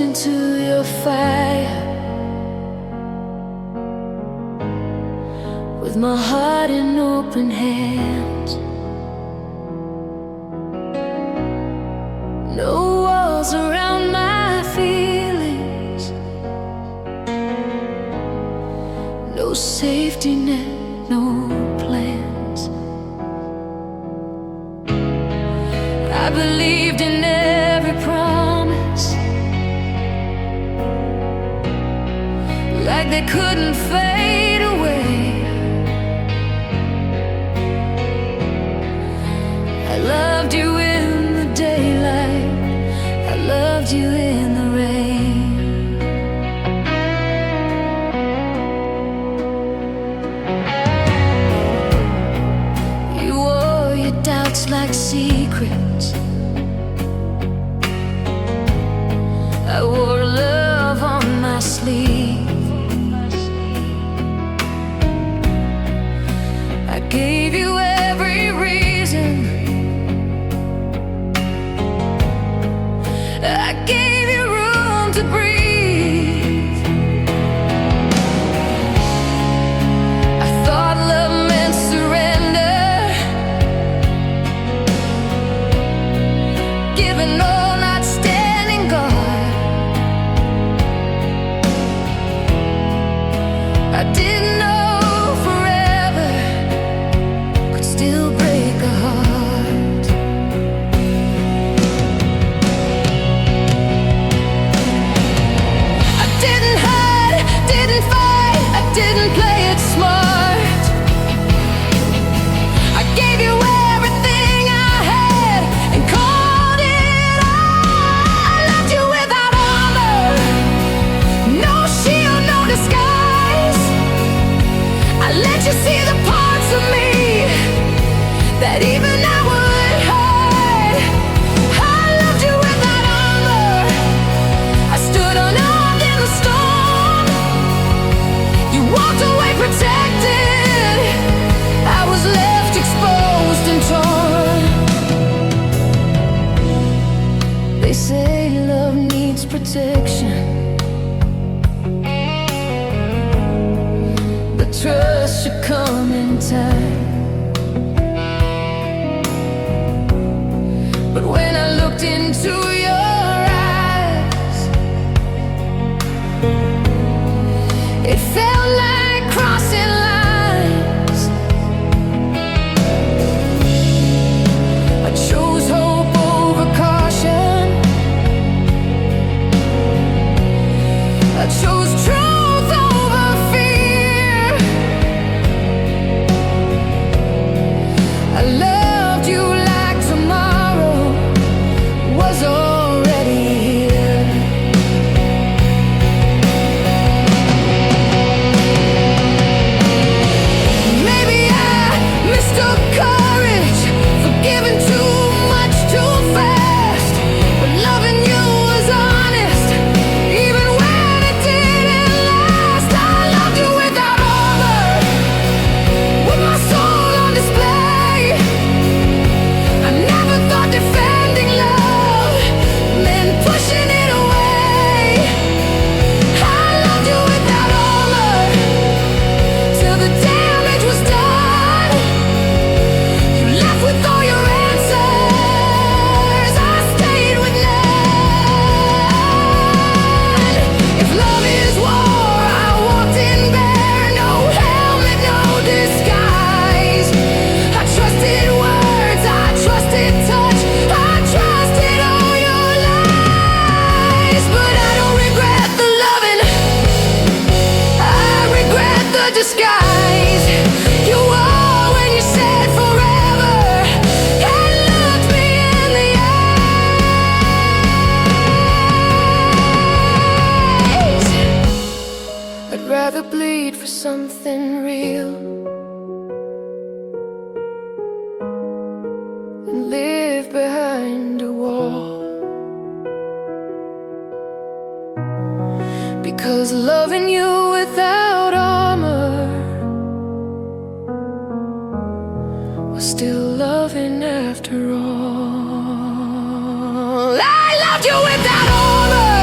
into your fire, with my heart in open hands. No walls around my feelings, no safety net, no plans. I believed in every promise, like they couldn't fade away. I loved you in the daylight, I loved you in the rain. You wore your doubts like secrets, I wore love on my sleeve. I gave you every reason, I gave you room to breathe. I thought love meant surrender, giving all, not standing guard. I didn't know forever could still break a heart. I didn't hide, didn't fight, I didn't play it smart. I gave you everything I had and called it art. I loved you without armor, no shield, no disguise. I let you see the parts of me that even I would hide. I loved you without armor, I stood unarmed in the storm. You walked away protected, I was left exposed and torn. They say love needs protection, but trust should come in time. But when I looked into your eyes, it felt like crossing lines. I chose hope over caution, I chose truth over fear. I loved you like tomorrow was already here. Maybe I mistook courage for giving too much too fast, but loving you was honest, even when it didn't last. I loved you without armor, with my soul on display. I never thought defending love meant pushing it away. I loved you without armor, till the damage was done. You left with all your answers, I stayed with none. If love is war, I walked in bare, no helmet, no disguise. I trusted words, I trusted touch, I trusted all your lies. But I don't regret the loving, I regret the disguise you wore when you said forever and looked me in the eyes. I'd rather bleed for something real than live behind a wall. Because loving you without armor was still loving after all. I loved you without armor.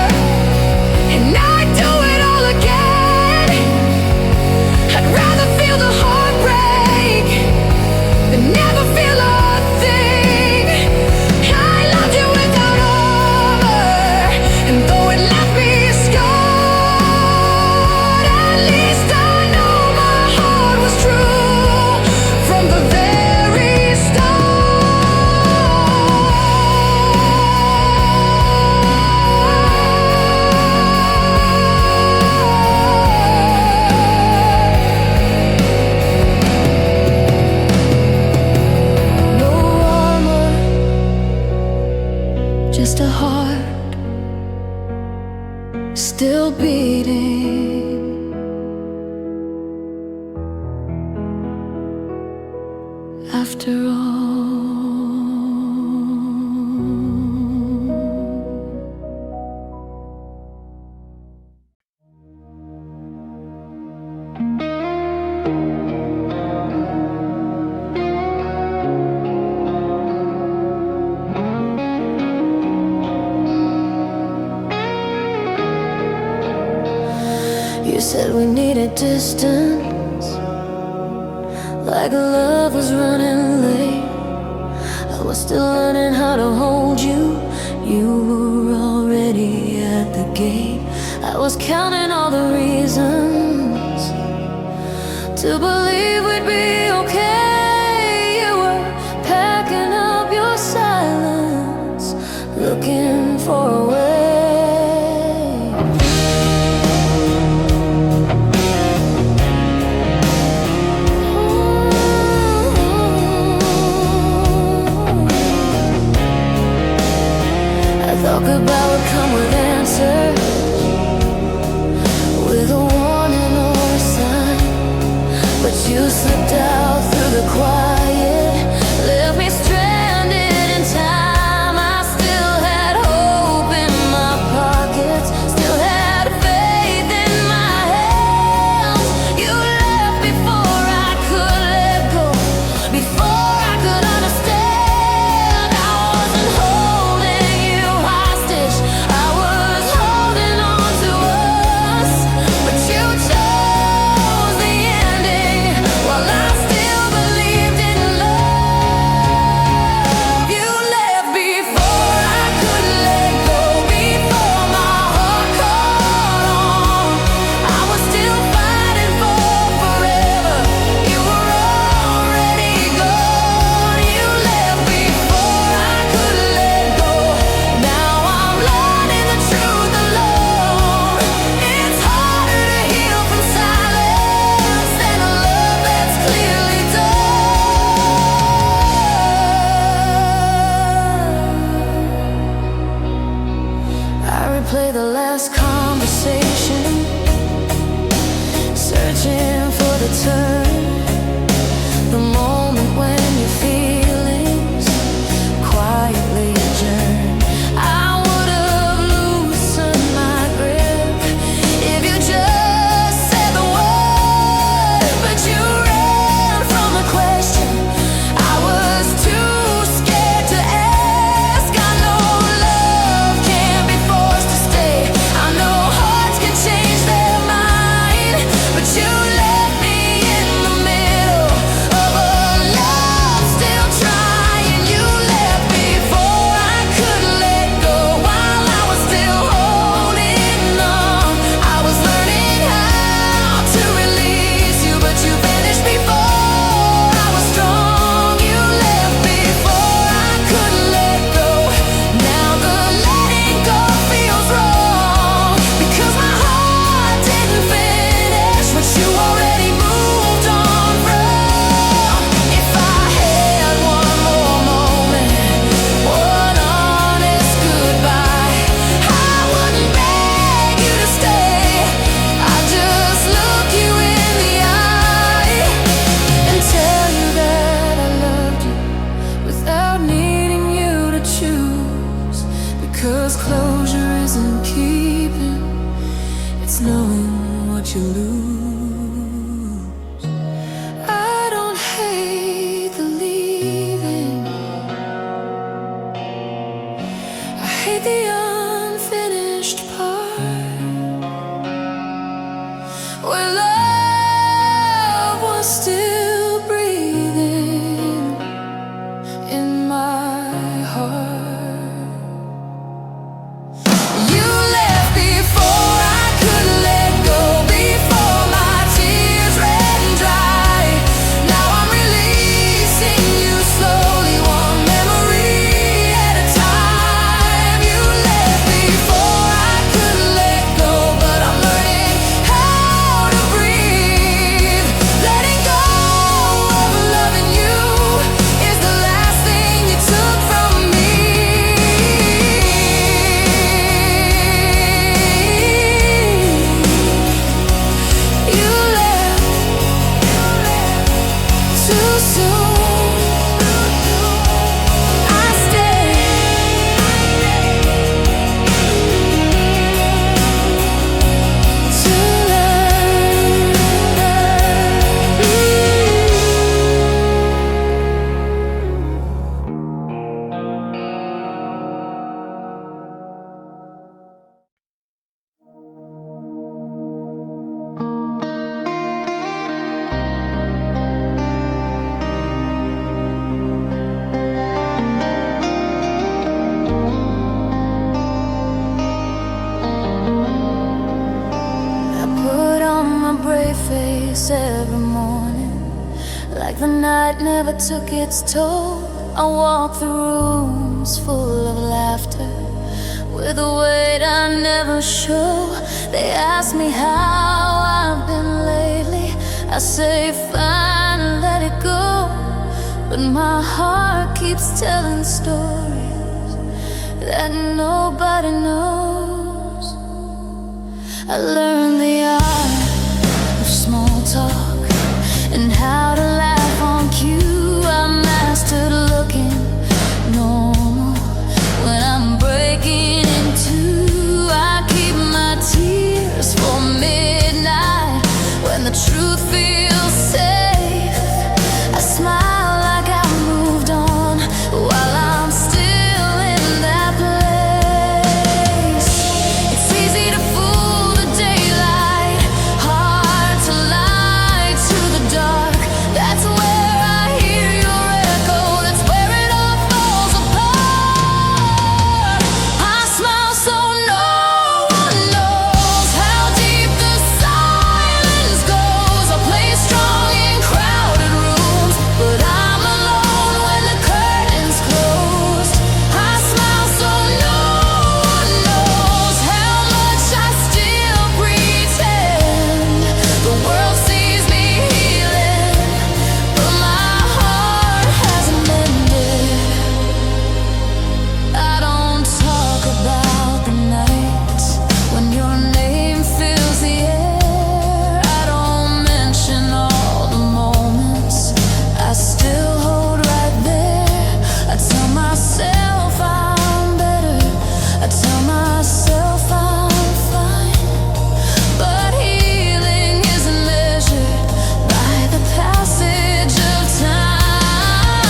still beating. After all, you said we needed distance, like love was running late. I was still learning how to hold you. You were already at the gate. I was counting all the reasons to believe we'd be okay. You were packing up your silence, looking for a way. Thought goodbye would come with answers, with a warning or a sign, but you slipped out through the quiet, left me stranded in time. I still had hope in my pockets, still had faith in my hands. You left before I could let go, before I could understand. I wasn't holding you hostage, I was holding on to us, but you chose the ending while I still believed in love. You left before I could let go, before my heart caught on. I was still fighting for forever. You were already gone. You left before I could let go. Now I'm learning the truth alone. It's harder to heal from silence than a love that's clearly done. I replay the last conversation, searching for the turn, the moment when your feelings quietly adjourn. I would have loosened my grip if you just said the word, but you ran from the question. I was too scared to ask. I know love can't be forced to stay. I know hearts can change their mind, but you left me in the middle of a love still trying. You left before I could let go, while I was still holding on. I was learning how to release you, but you vanished before I was strong. You left before I could let go. Now the letting go feels wrong, because my heart didn't finish what you already moved on from. If I had one more moment, one honest goodbye, I wouldn't beg you to stay. I'd just look you in the eye and tell you that I loved you without needing you to choose. Because closure isn't keeping, it's knowing what you lose. I don't hate the leaving, I hate the unfinished part, where love was still breathing in my heart. You left before I could let go, before my face every morning, like the night never took its toll. I walk through rooms full of laughter, with a weight I never show. They ask me how I've been lately. I say fine, let it go. But my heart keeps telling stories that nobody knows. I learned the art of small talk and how to laugh on cue. I mastered looking normal when I'm breaking in two. I keep my tears for midnight when the truth feels safe. I smile like I moved on while I'm still in that place. It's easy to fool the daylight, hard to lie to the dark. That's where I hear your echo, that's where it all falls apart. I smile so no one knows how deep the silence goes. I play strong in crowded rooms, but I'm alone when the curtains closed. I smile so no one knows how much I still pretend. The world sees me healing, but my heart hasn't mended. I don't talk about the nights when your name fills the air. I don't mention all the moments I still hold right there. I tell myself I'm better, I tell myself I'm fine, but healing isn't measured by the passage of time.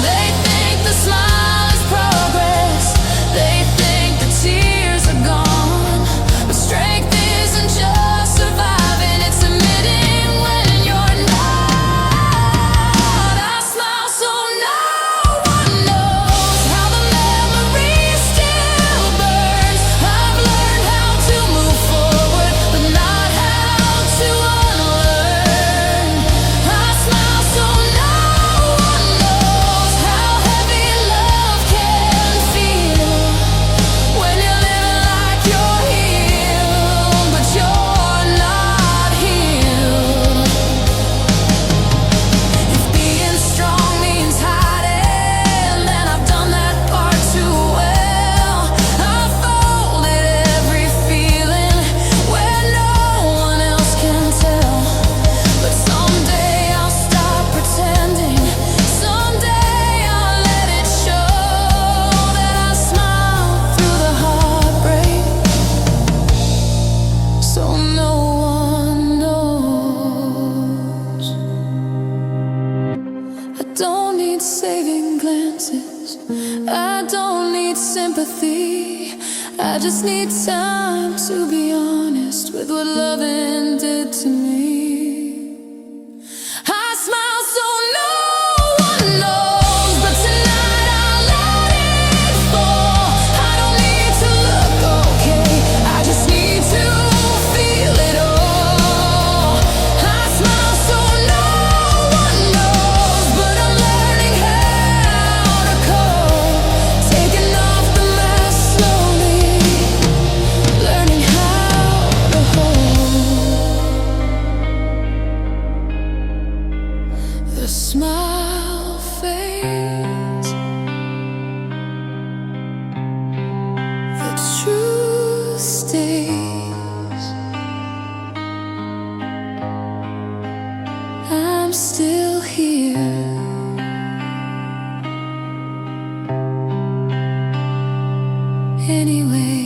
They think the smile is progress, they think the tears are gone, but strength isn't just surviving, it's admitting when you're not. I smile so no one knows how the memory still burns. I've learned how to move forward, but not how to unlearn. I smile so no one knows how heavy love can feel when you're living like you're healed, but you're not healed. If being strong means hiding, then I've done that part too well. I've folded every feeling where no one else can tell. But someday I'll stop pretending, someday I'll let it show that I smile through the heartbreak, so no one knows. I don't need saving glances, I don't need sympathy. I just need time to be honest with what loving did to me. I smile so no one knows, but tonight I'll let it fall. I don't need to look okay, I just need to feel it all. I smile so no one knows, but I'm learning how to cope, taking off the mask slowly, learning how to hold. The smile fades, the truth stays. I'm still here, anyway.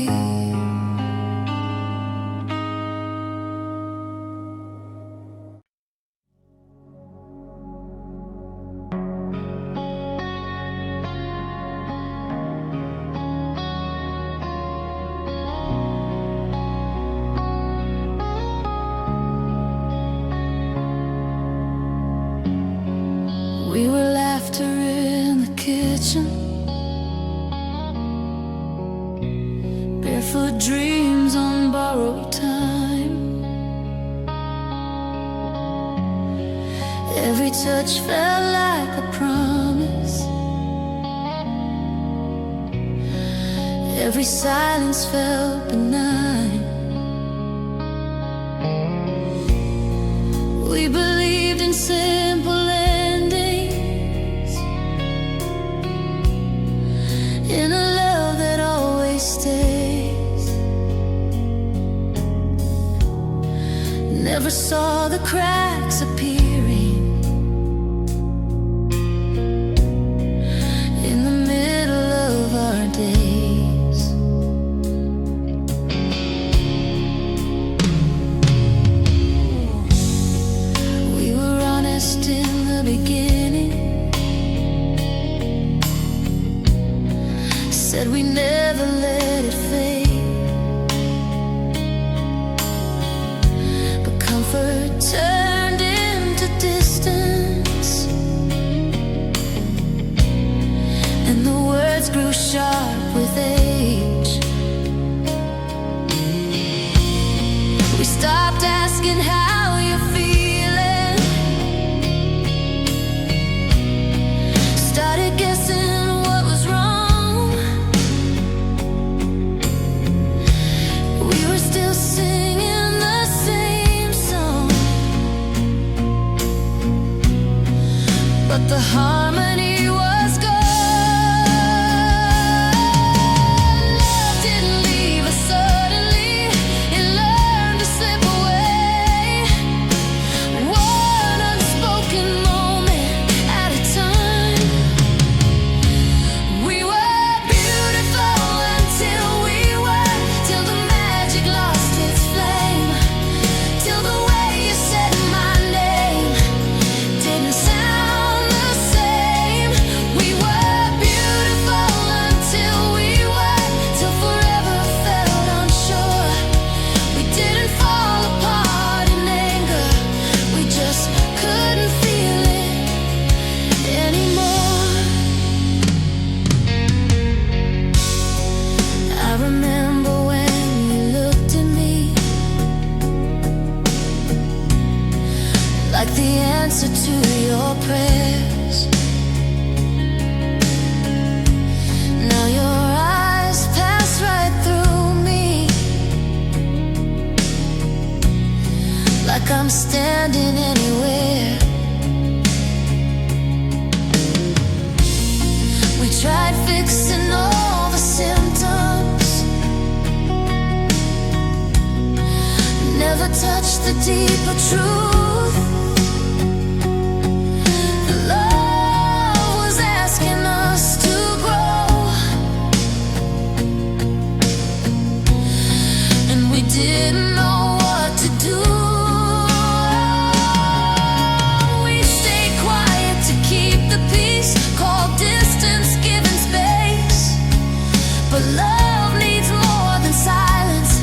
We were laughter in the kitchen, barefoot dreams on borrowed time. touch felt like a promise. Every silence felt benign. We believed in simple endings, in a love that always stays. Never saw the cracks appearing in the middle of our days. We were honest in the beginning, said we never let it fade. But comfort turned into distance, and the words grew sharp with age. We stopped asking how you're feeling, started guessing what was wrong. We were still singing the same song, but the harmony was gone. Love didn't leave us suddenly, it learned to slip away, one unspoken moment at a time. We were beautiful until we were, till the magic lost its flame, till the way you said my name didn't sound the same. We were beautiful until we were, till forever felt unsure. We didn't fall apart in anger, we just couldn't feel it anymore. I remember when you looked at me like the answer to your prayers. Now your eyes pass right through me, like I'm standing anywhere. We tried fixing all the symptoms, never touched the deeper truth. The love was asking us to grow, and we didn't know what to do. We stayed quiet to keep the peace, called distance, giving space. But love needs more than silence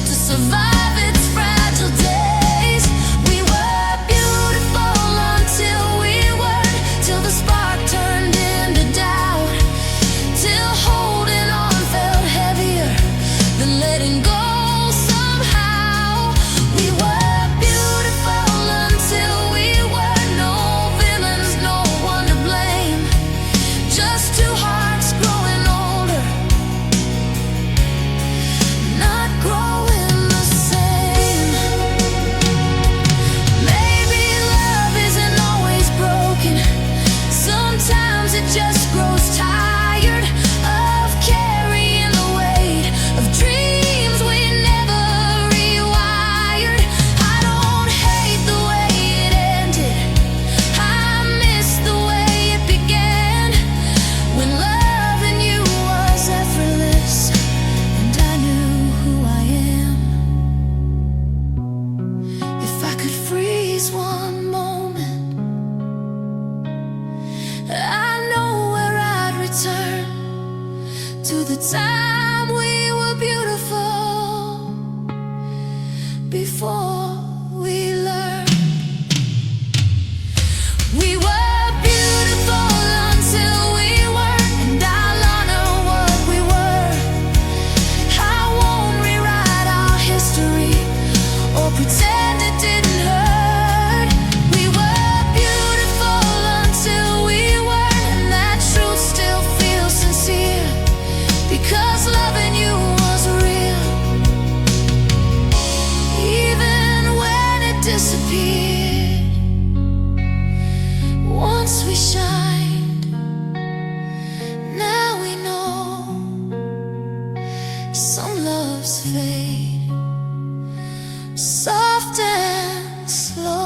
to survive its fragile days. We were beautiful until we weren't, till the spark turned into doubt, till holding on felt heavier than letting go somehow. Some loves fade, soft and slow.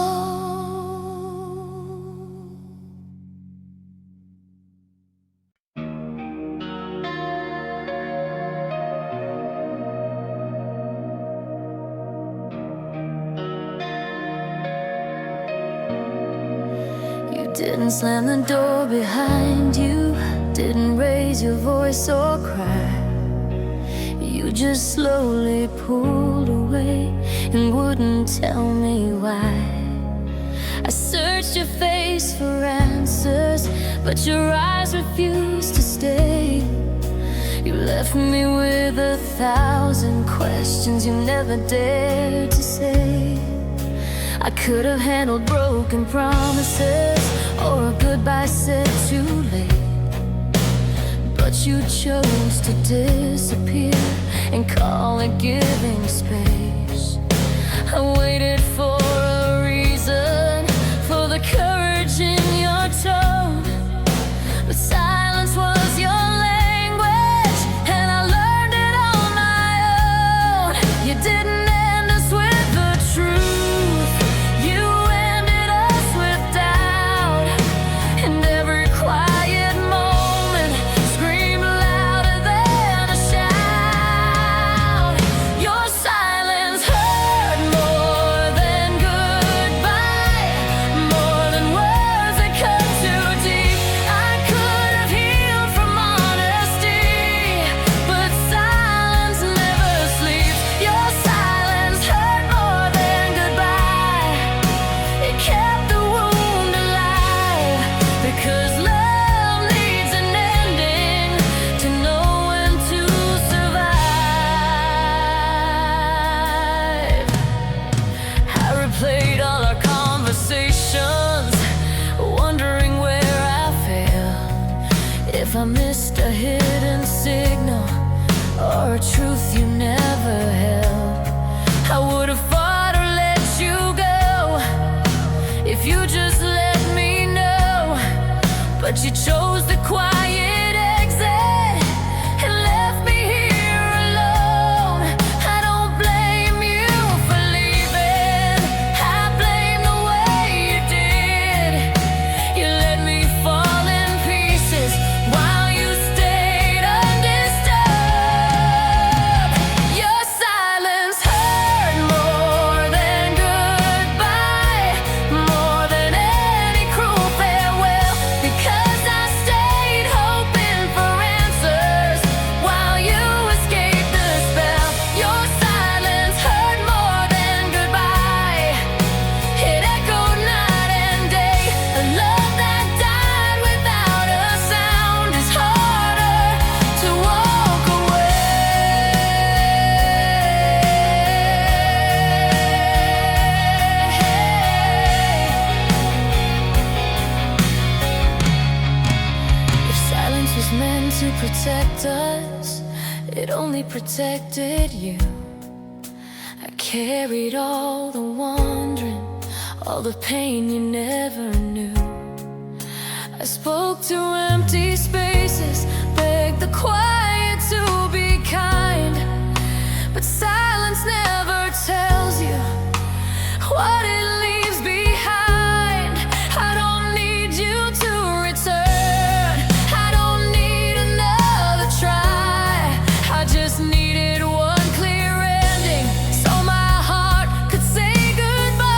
You didn't slam the door behind you, didn't raise your voice or cry. You just slowly pulled away and wouldn't tell me why. I searched your face for answers, but your eyes refused to stay. You left me with 1,000 questions you never dared to say. I could have handled broken promises or a goodbye said too late, but you chose to disappear and call it giving space. I waited for a reason, for the courage in your tone, but silence was your language, and I learned it on my own. You didn't end us with the truth, you ended us with doubt, and every quiet moment screamed louder than a shout. Your silence hurt more than goodbye, more than words that cut too deep. I could have healed from honesty, but silence never sleeps. Your silence hurt more than goodbye. It kept the wound alive, because love needs an ending to know when to survive. I replayed all our conversations, wondering where I failed, if I missed a hidden signal or a truth you never held. I would have fought or let you go if you just let me know, but you chose the quiet exit and left me here alone. I don't blame you for leaving, I blame the way you did. You let me fall in pieces while you stayed undisturbed. Your silence hurt more than goodbye, more than any cruel farewell, because I stayed hoping for answers while you escaped the spell. Your silence hurt more than goodbye. It echoed night and day. A love that died without a sound is harder to walk away. If silence was meant to protect us, it only protected you. I carried all the wandering, all the pain you never knew. I spoke to empty spaces, begged the quiet to be kind, but silence never tells you what it leaves behind. I don't need you to return, I don't need another try. I just needed one clear ending so my heart could say goodbye.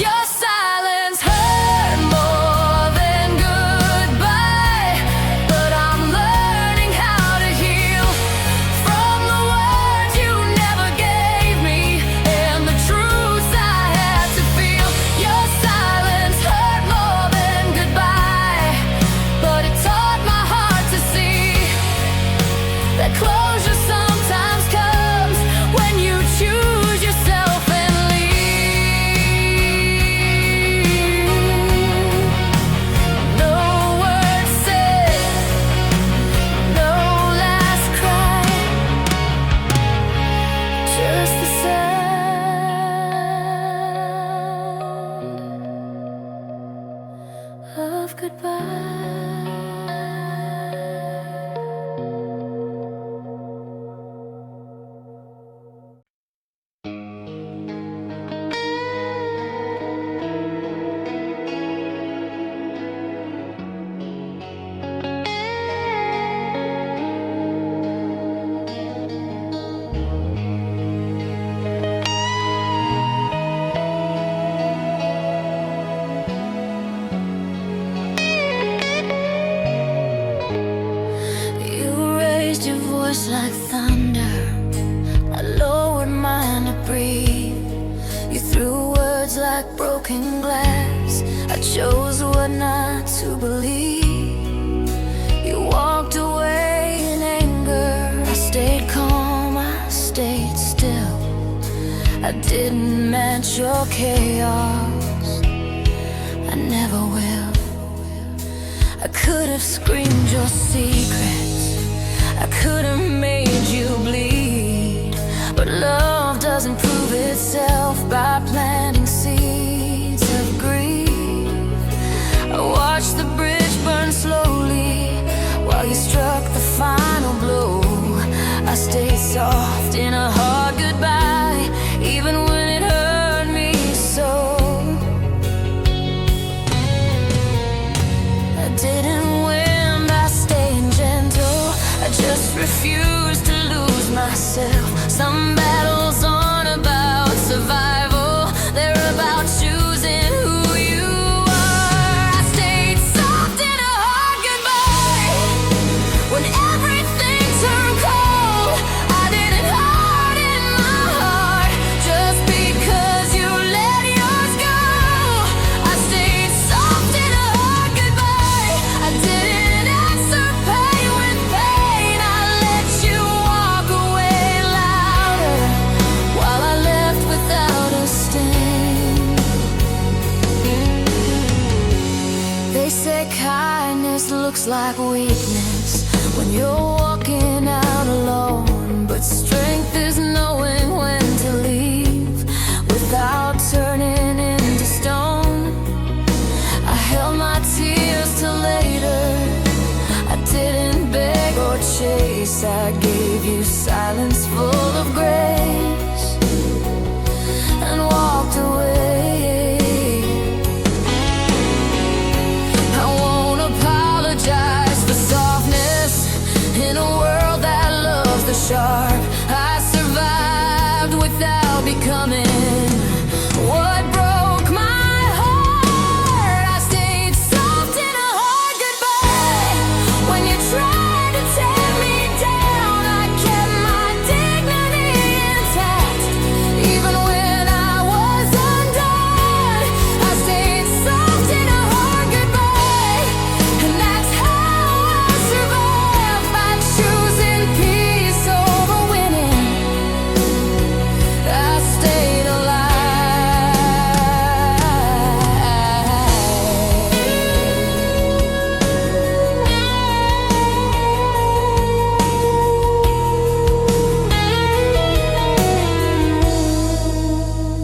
Your silence hurt more than goodbye. voice like thunder, I lowered mine to breathe. You threw words like broken glass, I chose what not to believe. You walked away in anger, I stayed calm, I stayed still. I didn't match your chaos, I never will. I could have screamed your secrets, I could have made you bleed. But love doesn't prove itself by planting seeds of grief. I watched the bridge burn slowly while you struck the final blow. I stayed soft in a hard goodbye, even when it hurt me so. I didn't win by staying gentle, I just refused to lose myself. Some battles aren't about survival, they're about choosing who you are. I stayed soft in a hard goodbye when everything turned cold. I didn't harden my heart just because you let yours go. I stayed soft in a hard goodbye, I didn't answer pain with pain. I let you walk away louder while I left without a sting. They say kindness looks like weakness when you're walking out alone, but strength is knowing when to leave without turning into stone. I held my tears till later, I didn't beg or chase, I gave you silence full of grace and walked away. I won't apologize for softness in a world that loves the sharp. I survived without becoming what broke my heart. I stayed soft in a hard goodbye when you tried to tear me down. I kept my dignity intact even when I was undone. I stayed soft in a hard goodbye, and that's how I survived, by choosing peace over winning. I stayed alive.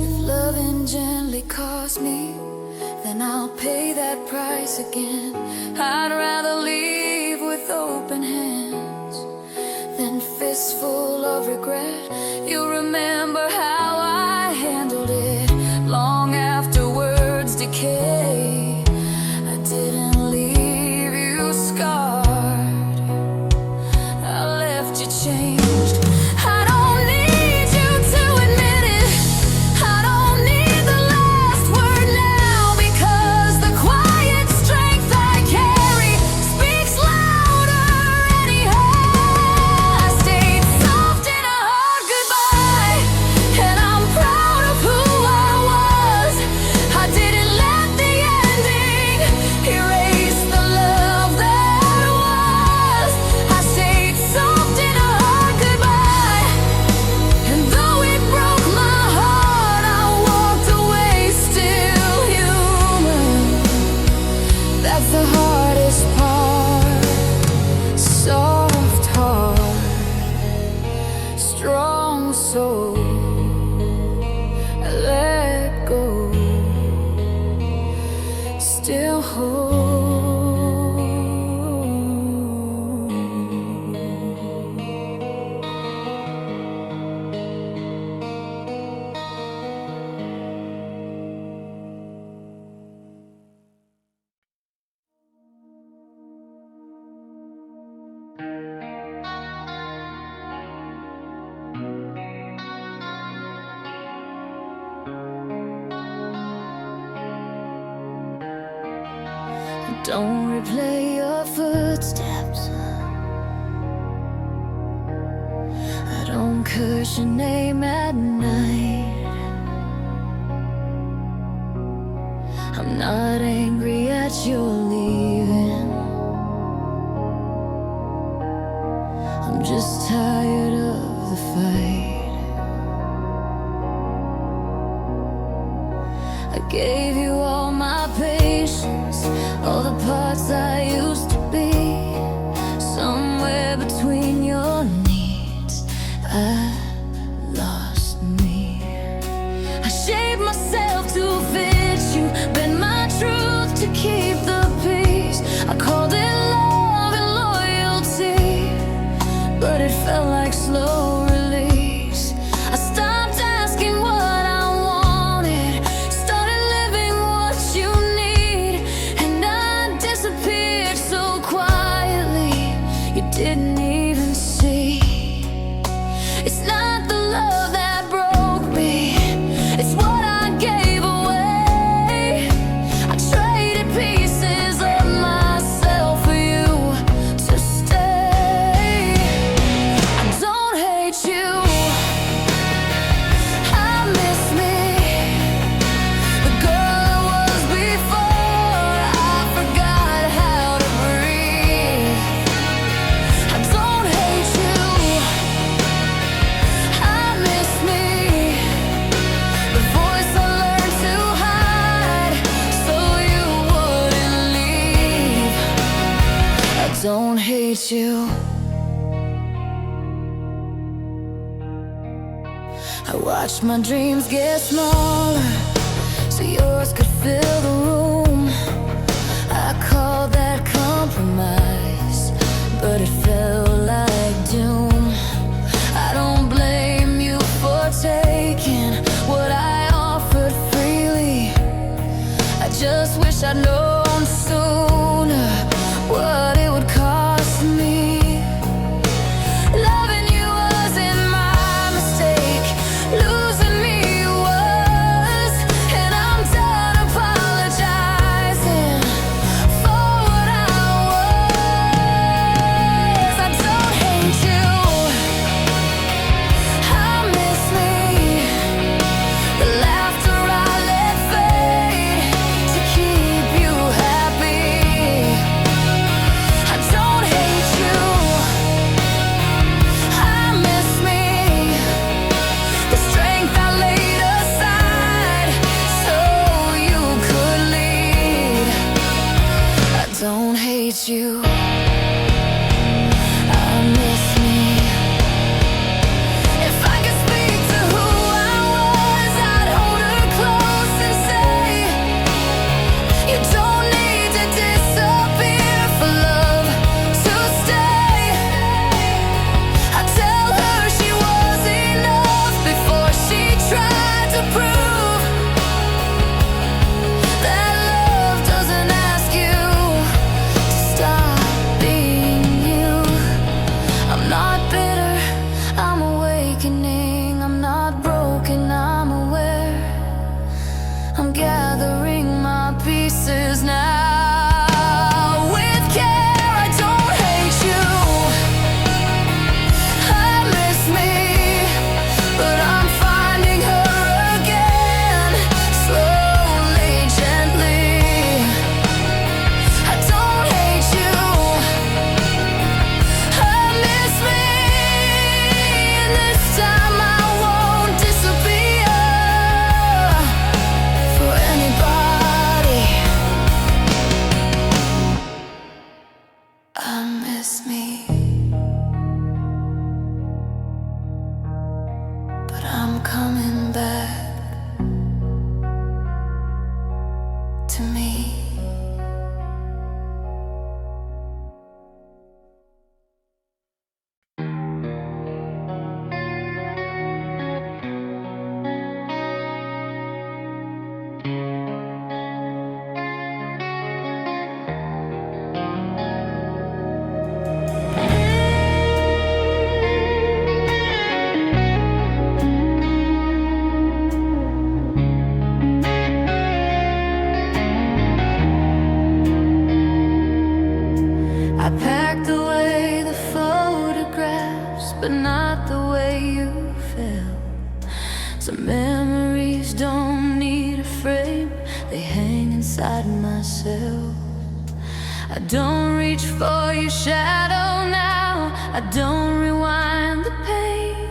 If loving gently cost me, then I'll pay that price again. I'd rather leave with open hands than fistful of regret. You'll remember how I handled it long after words decay. I didn't leave you scarred, I left you changed. I don't need you to admit it, I don't need the last word now, because the quiet strength I carry speaks louder anyhow. I stayed soft in a hard goodbye, and I'm proud of who I was. I didn't let the ending erase the love that was. I stayed soft in a hard goodbye, and though it broke my heart, I walked away still human. That's the hardest part. Soft heart, strong soul, I let go, still hold. Don't replay your footsteps, curse your name at night. I'm not angry at your leaving. I'm just tired of the fight. I gave you all my patience, all the parts I used to be. Somewhere between your needs, I lost me. I shaped myself to fit you, bend my truth to keep the peace. I called it love and loyalty, but it felt like slow release. I stopped asking what I wanted, started living what you need, and I disappeared so quietly you didn't even see. It's not the love that broke me, it's what I gave away. I traded pieces of myself for you to stay. I don't hate you, I miss me, the girl I was before. I forgot how to breathe. I don't hate you, I miss me, the voice I learned to hide so you wouldn't leave. I don't hate you. I watched my dreams get smaller so yours could fill the room. I called that compromise, but it felt like doom. I don't blame you for taking what I offered freely. I just wish I'd known sooner what it would cost me. Loving you wasn't my mistake, losing me was, and I'm done apologizing for what I was. I don't hate you, I miss me, the laughter I let fade to keep you happy. I don't hate you, I miss me, the strength I laid aside so you could lead. I don't hate you, I miss me. If I could speak to who I was, I'd hold her close and say, you don't need to disappear for love to stay. I tell her she was enough before she tried to prove that love doesn't ask you to stop being you. I'm not bitter, I'm awakening. I'm not broken, I'm aware. I'm gathering my pieces now with care. I don't hate you, I miss me, but I'm finding her again, slowly, gently. I don't hate you, I miss me, and this time I won't disappear for anybody. I miss me, but I'm coming back to me. I packed away the photographs, but not the way you felt. Some memories don't need a frame, they hang inside myself. I don't reach for your shadow now, I don't rewind the pain.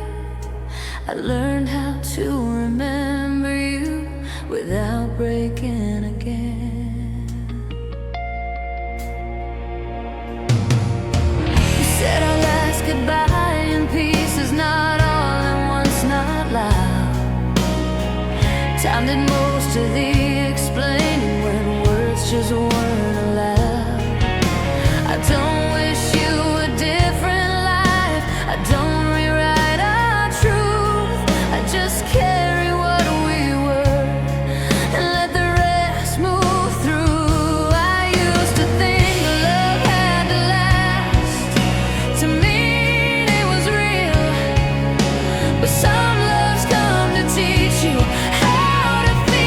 I learned how to remember you without breaking again. You said our last goodbye in pieces, not all at once, not loud. Time did most of the explaining when words just weren't allowed. I don't wish you a different life, I don't rewrite our truth. I just carry what we were and let the rest move through. I used to think love had to last, to mean it was real, but some loves come to teach you how to feel.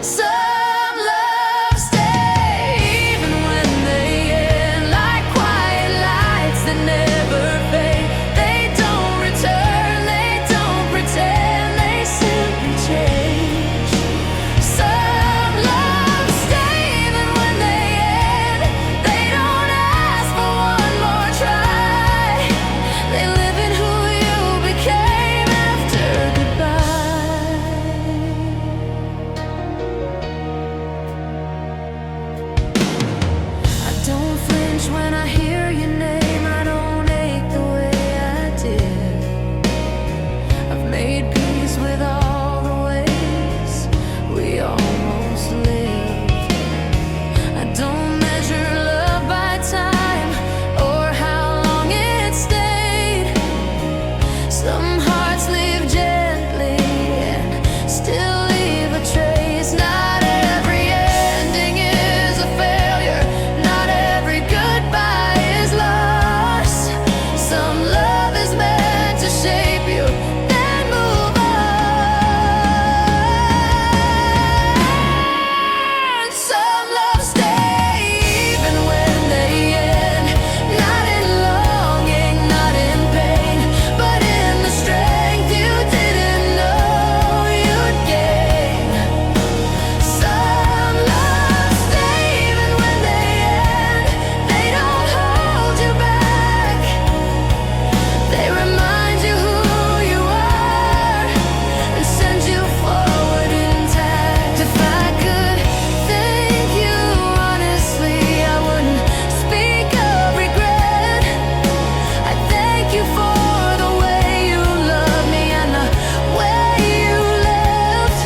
Some loves stay even when they end, like quiet lights that never fade. They don't return, they don't pretend, they simply change. Some loves stay even when they end. They don't ask for one more try. They live in who you became after goodbye. I don't flinch when I hear your name, I don't ache the way I did. I've made peace with all the ways we almost lived. I don't measure love by time or how long it stayed. Some hearts live gently and still leave a trace. Not every ending is a failure, not every goodbye is loss. Some love is meant to shape you, then move on. Some love stay even when they end, not in longing, not in pain, but in the strength you didn't know you'd gain. Some love stay even when they end. They don't hold you back, they remind you who you are and send you forward intact. If I could thank you honestly, I wouldn't speak of regret. I thank you for the way you loved me and the way you left,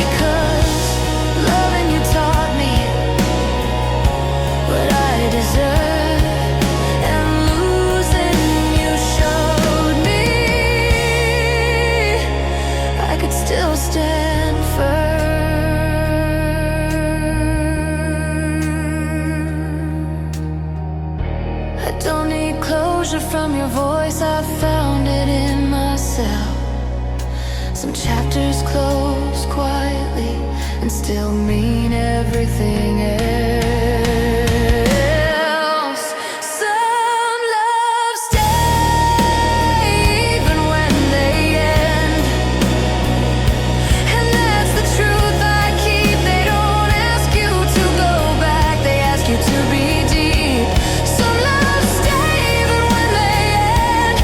because loving you taught me what I deserve, and losing you showed me I could still stand firm. I don't need closure from your voice, I found it in myself. Some chapters close quietly and still mean everything else. Some love stay even when they end, and that's the truth I keep. They don't ask you to go back, they ask you to be deep. Some love stay even when they end,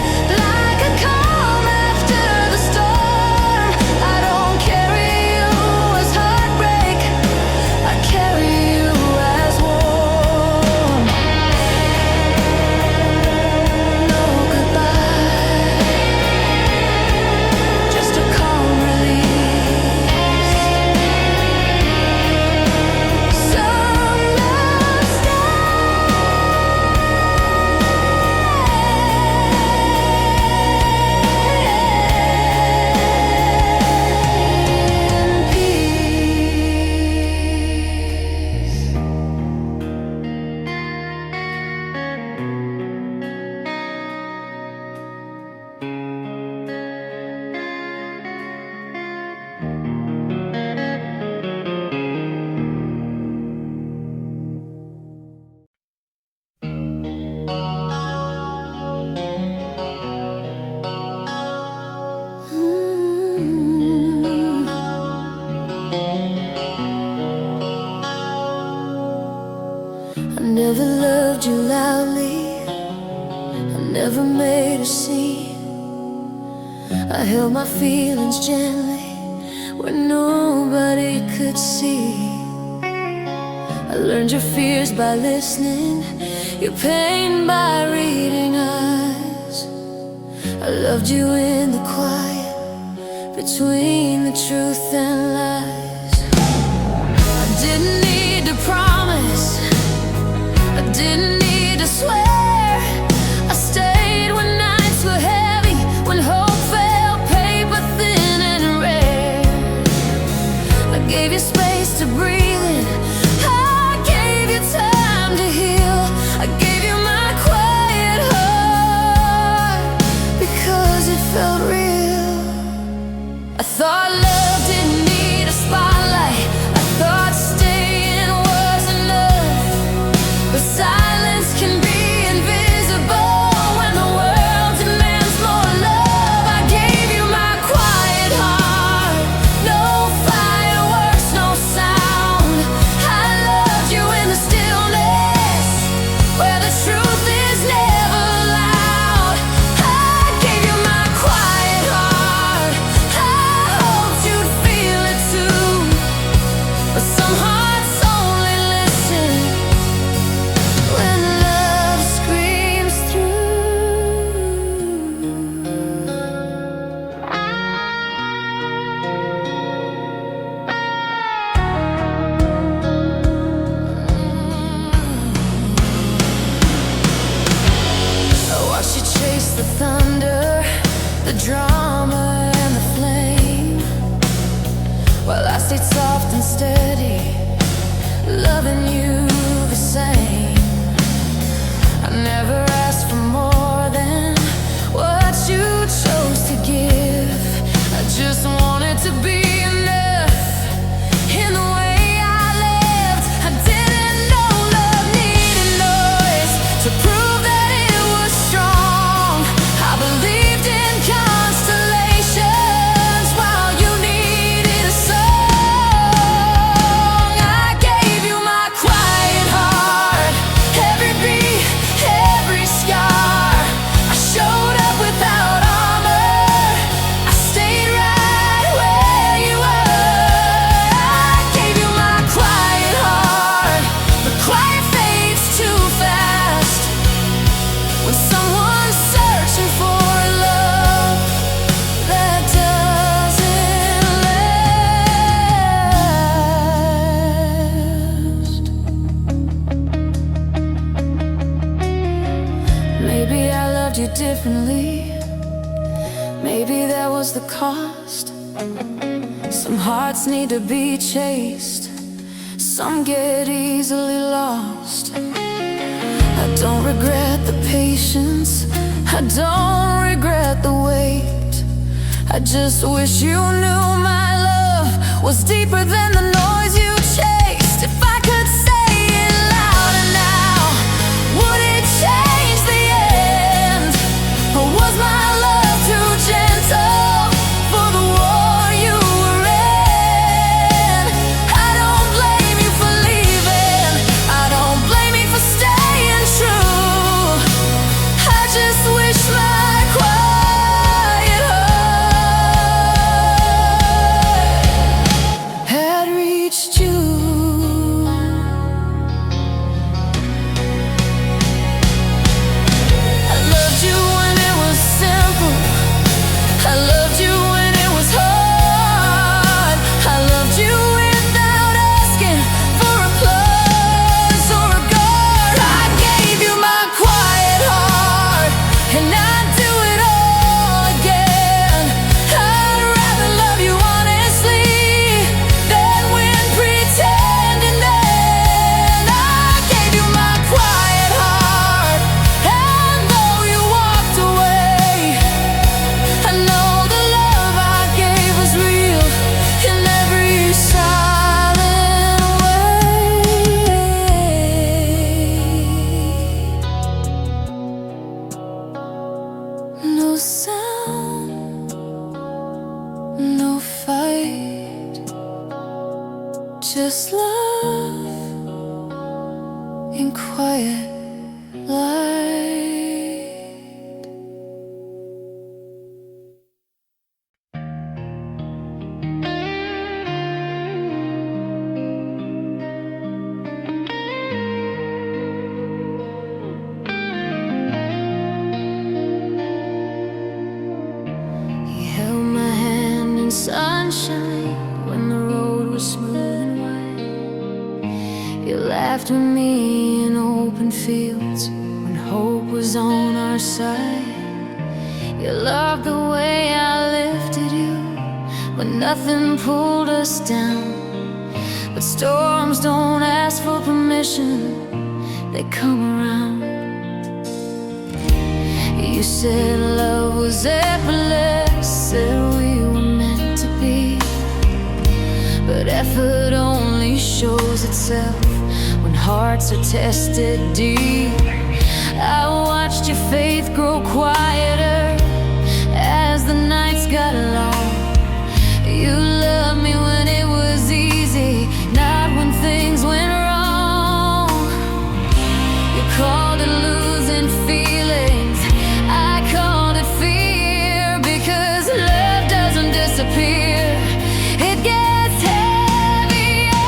like a calm after the storm. I don't carry you as heartbreak, I carry you as I never loved you loudly, I never made a scene. I held my feelings gently where nobody could see. I learned your fears by listening, your pain by reading eyes. I loved you in the quiet, between the truth and lies. I didn't need to promise, I didn't need to swear. I stayed when nights were heavy, when hope felt paper thin and rare. I gave you space to breathe in, I gave you time to heal. I gave you my quiet heart because it felt real. I thought love didn't need a spotlight, I thought staying was enough. But silence can be invisible when the world demands more love. I gave you my quiet heart, no fireworks, no sound. I loved you in the stillness, where the truth is never loud. I gave you my quiet heart, I hoped you'd feel it too. But some hearts only listen when love screams through. I watched you chase the thunder, the drama and the flame, while I stayed soft and steady, loving you the same. I never asked for more than what you chose to give. I just wanted to be enough in the way I lived. I didn't know love needed noise to prove that it was strong. I believed in constellations while you needed a song. I gave you my quiet heart, every beat, every scar. I showed up without armor, I stayed right where you were. I gave you my quiet heart, but quiet fades too fast when someone's searching for a love that doesn't last. Maybe I loved you differently, maybe that was the cost. Some hearts need to be chased, some get easily lost. I don't regret the patience, I don't regret the wait. I just wish you knew my love was deeper than the noise you chased. If I could say it louder now, would it change the end? Or was my love too gentle for the war you were in? I don't blame you for leaving, I don't blame you for staying true. I just wish my quiet heart had reached quiet light. He held my hand in sunshine when the road was smooth and wide. You laughed with me in open fields when hope was on our side. You loved the way I lifted you when nothing pulled us down. But storms don't ask for permission, they come around. You said love was effortless, said we were meant to be. But effort only shows itself when hearts are tested deep. I watched your faith grow quieter as the nights got long. You loved me when it was easy, not when things went wrong. You called it losing feelings, I called it fear, because love doesn't disappear, it gets heavier.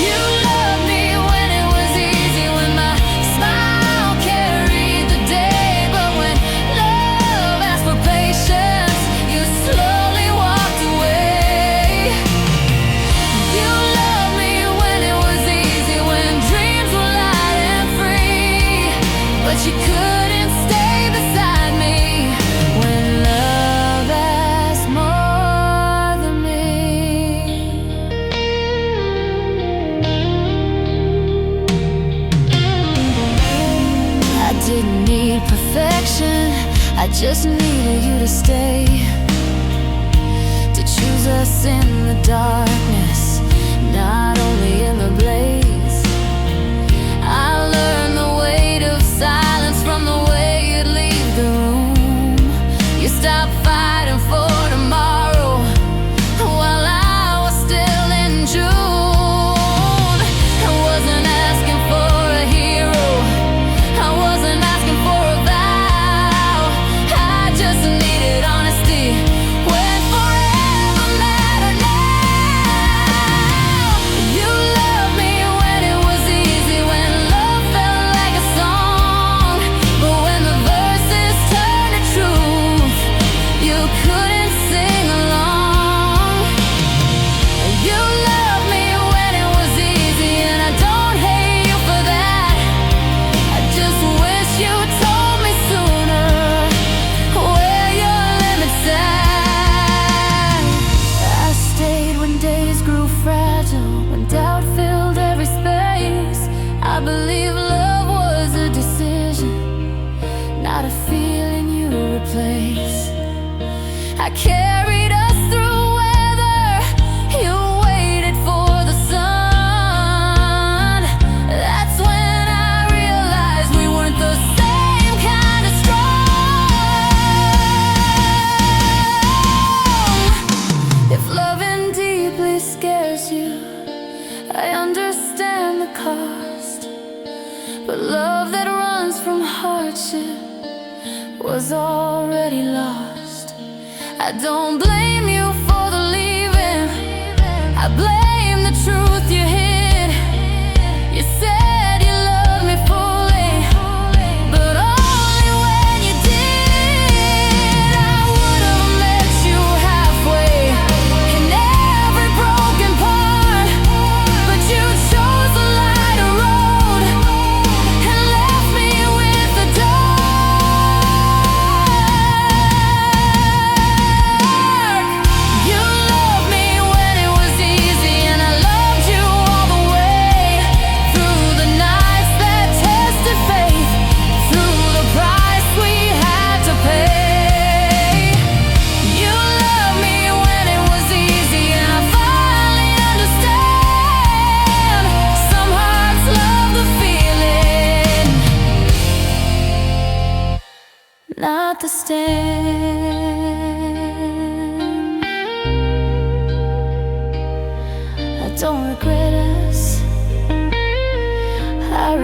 You loved me when it was easy, when my smile carried the day. But when love asked for patience, you slowly walked away. You loved me when it was easy, when dreams were light and free. But you couldn't stay beside me when love asked more than me. I didn't need perfection, I just needed you to stay, to choose us in the darkness, not only in the blaze. I learned the weight of silence from the way you'd leave the room. You stopped fighting for tomorrow while I was still in June. I wasn't asking for a hero, I wasn't asking for a vow, I just needed honesty when forever mattered now. You loved me when it was easy, when love felt like a song. But when the verses turned to truth, you couldn't sing along. You loved me when it was easy, and I don't hate you for that. I just wish you told me sooner where your limits at. I stayed when days grew fragile, when doubt filled every space. I believe love was a decision, not a feeling you replace. I carried us through weather, you waited for the sun. That's when I realized we weren't the same kind of strong. If loving deeply scares you, I understand the cost. But love that runs from hardship was already lost. I don't blame you for the leaving, I blame the truth you hid. You said you loved me fully, but only when you did. I would have met you halfway in every broken part, but you chose the lighter road and left me with the dark. You loved me when it was easy, and I loved you all the way. Through the nights that tested faith, through the price we had to pay. You loved me when it was easy, and I finally understand. Some hearts love the feeling, not the stand. I don't regret us,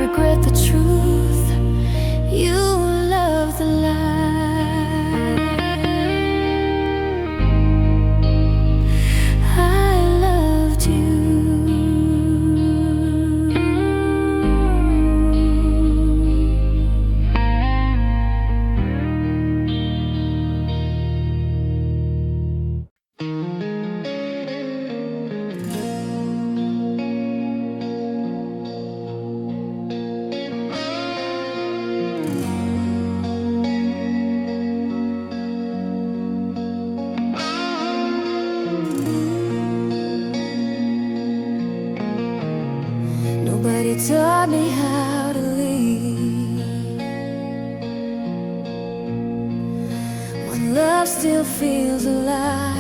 regret the truth. You love the lie. I loved you. Nobody taught me how to leave when love still feels alive.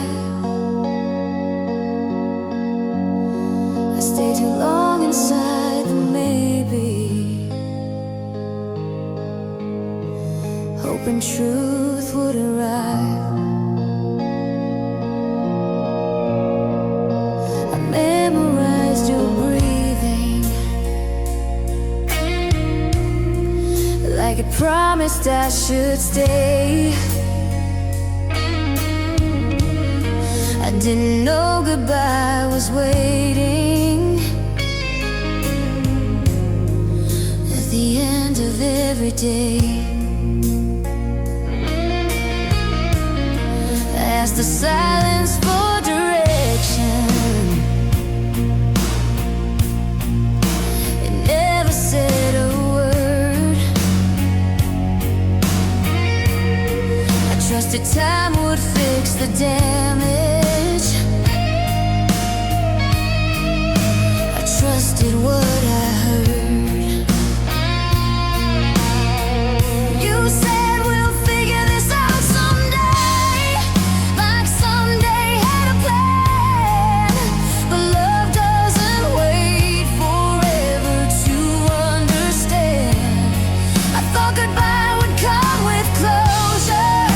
I stayed too long inside the maybe, hoping truth would arrive. I memorized your breathing, like it promised I should stay. I didn't know goodbye was waiting at the end of every day. I asked the silence for direction. It never said a word. I trusted time would fix the damage. I trusted what I heard. You said we'll figure this out someday, like someday had a plan. But love doesn't wait forever to understand. I thought goodbye would come with closure,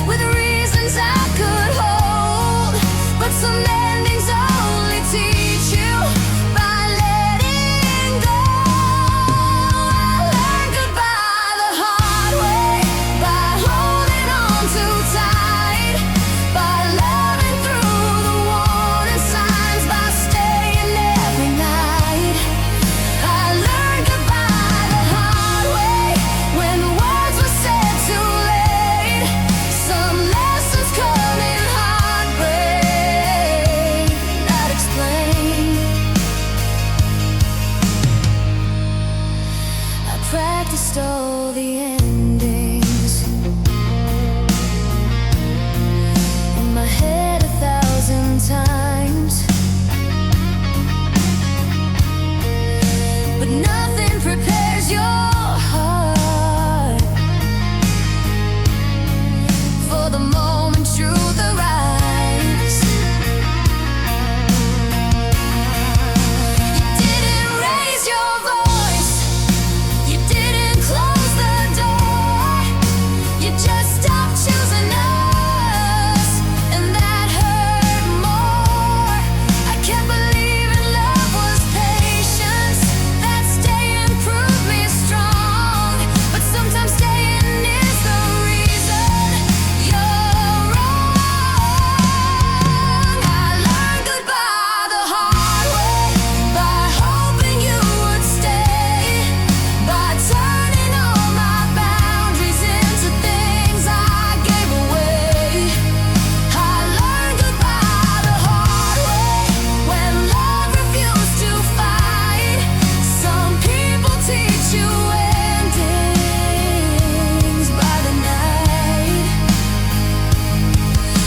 with reasons I could hold. But some endings only teach you by letting go. I learned goodbye the hard way, by holding on too tight, by loving through the warning signs, by staying every night. I learned goodbye the hard way, when the words were said too late. Some lessons come in heartbreak, not explained. I practiced all the endings in my head 1,000 times, but nothing prepares your heart for the moment truth arrives. You didn't raise your voice, you didn't close the door, you just stopped choosing us, and that hurt more. I can't believe love was patience, that staying proved me strong. But sometimes staying is the reason you're wrong. I learned goodbye the hard way, by hoping you would stay, by turning all my boundaries into things I gave away. I learned goodbye the hard way, when love refused to fight. Some people teach you endings by the night.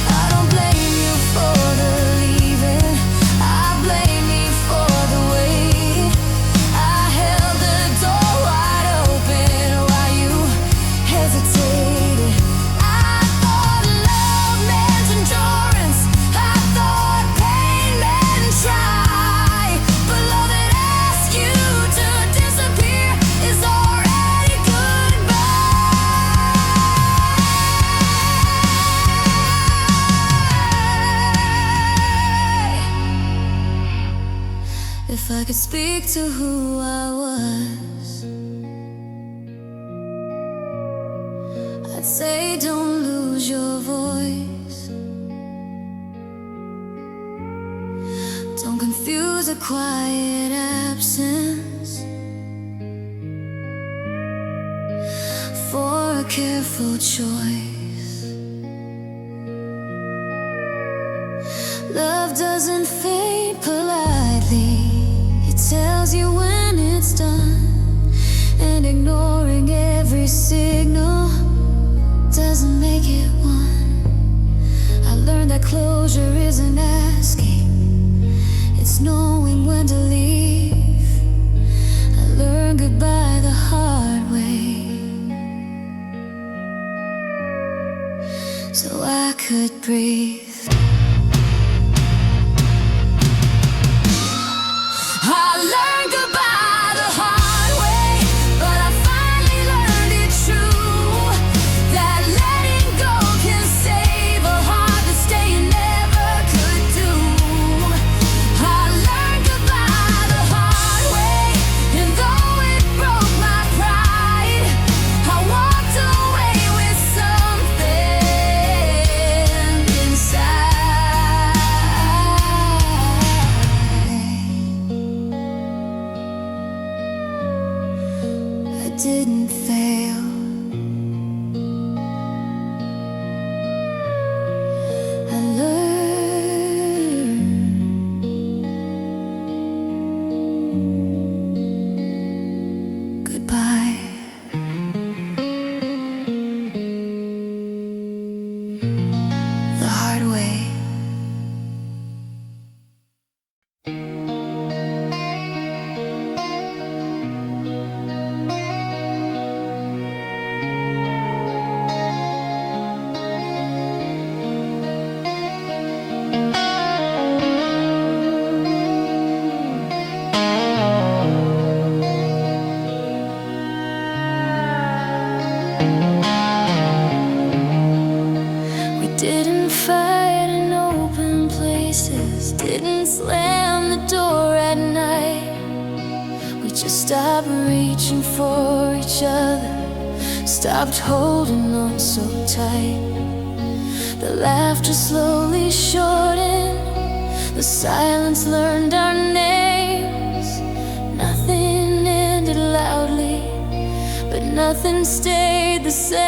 I don't blame you for the leaving, I blame me for the wait. I held the door wide open while you hesitated. I thought love meant endurance, I thought pain meant try. But love that asks you to disappear is already goodbye. If I could speak to who I was, quiet absence for a careful choice. Love doesn't fade politely, it tells you when it's done, and ignoring every signal doesn't make it one. I learned that closure isn't asking, it's knowing when to leave. I learned goodbye the hard way, so I could breathe. I learned goodbye the hard way, but I finally learned it true, that letting go can save a heart that staying never could do. I learned goodbye the hard way, and though it broke my pride, I walked away with something inside. I didn't fail, I learned. Goodbye. The hard way. We didn't fight in open places, didn't slam the door at night. We just stopped reaching for each other, stopped holding on so tight. The laughter slowly shortened, the silence learned our names. Nothing ended loudly, but nothing stayed the same.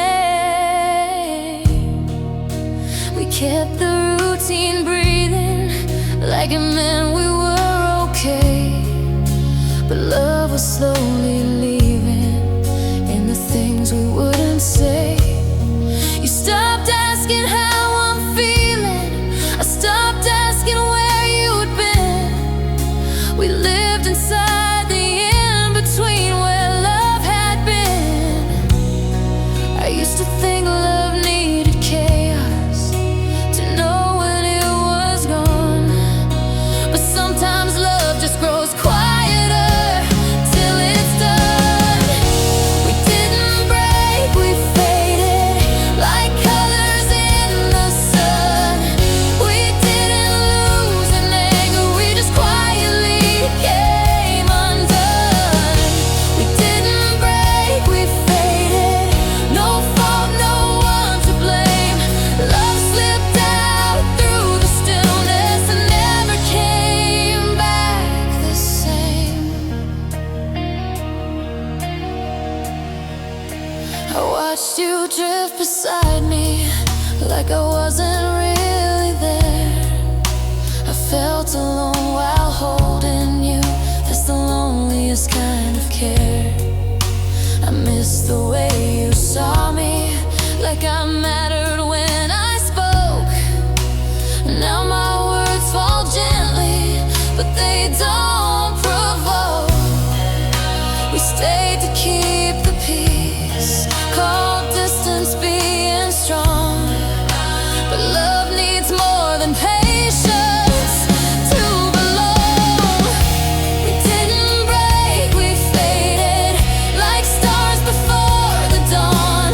We kept the routine breathing, like it meant we were okay. But love was slowly leaving in the things we wouldn't say. You stopped asking how I'm feeling, I stopped asking where you'd been. We lived inside the in-between where love had been. I used to think love needed chaos to know when it was gone, but sometimes love just grows quieter till it's done. We didn't break, we faded like colors in the sun. We didn't lose in anger, we just quietly came undone. We didn't break, we faded, no fault, no one to blame. Love slipped out through the stillness and never came back the same. I watched you drift beside me like I wasn't really there. I felt alone while holding you, that's the loneliest kind of care. I missed the way you saw me, like I mattered when I spoke. Now my words fall gently, but they don't provoke. We stayed to keep the peace, called distance being strong. But love needs more than patience to belong. We didn't break, we faded like stars before the dawn.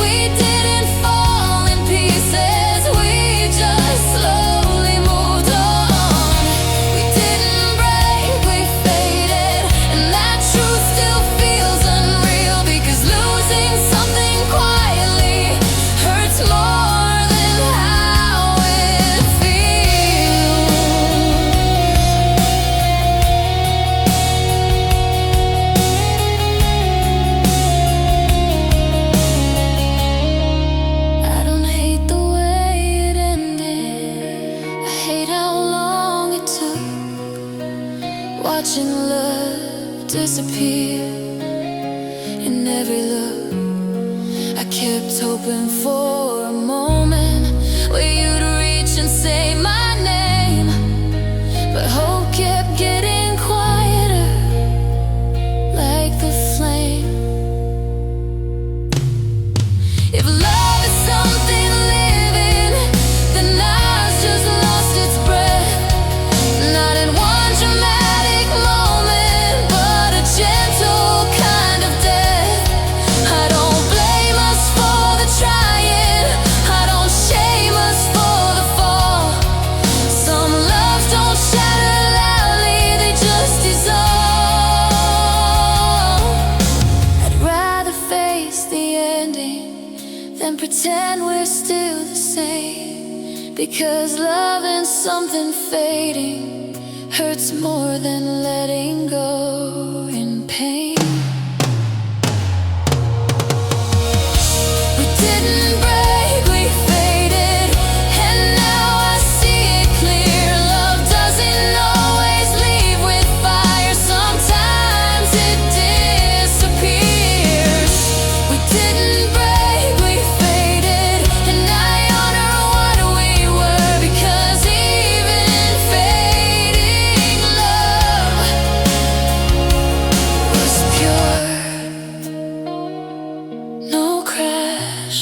We didn't fall in pieces, we just slowly moved on. We didn't break, we faded, and that truth still feels unreal, because losing someone disappear in every look. I kept hoping for a moment where you'd reach and say my name, but hope kept getting quieter, like the flame. If love is something living, then ours just lost its breath. Not in one dramatic moment, but a gentle kind of death. I don't blame us for the trying, I don't shame us for the fall. Some loves don't shatter loudly, they just dissolve. I'd rather face the ending than pretend we're still the same, because loving something fading hurts more than letting go in pain. We didn't break, we faded, and now I see it clear. Love doesn't always leave with fire, sometimes it disappears. We didn't break, we faded, and I honor what we were, because even fading love was pure. No crash,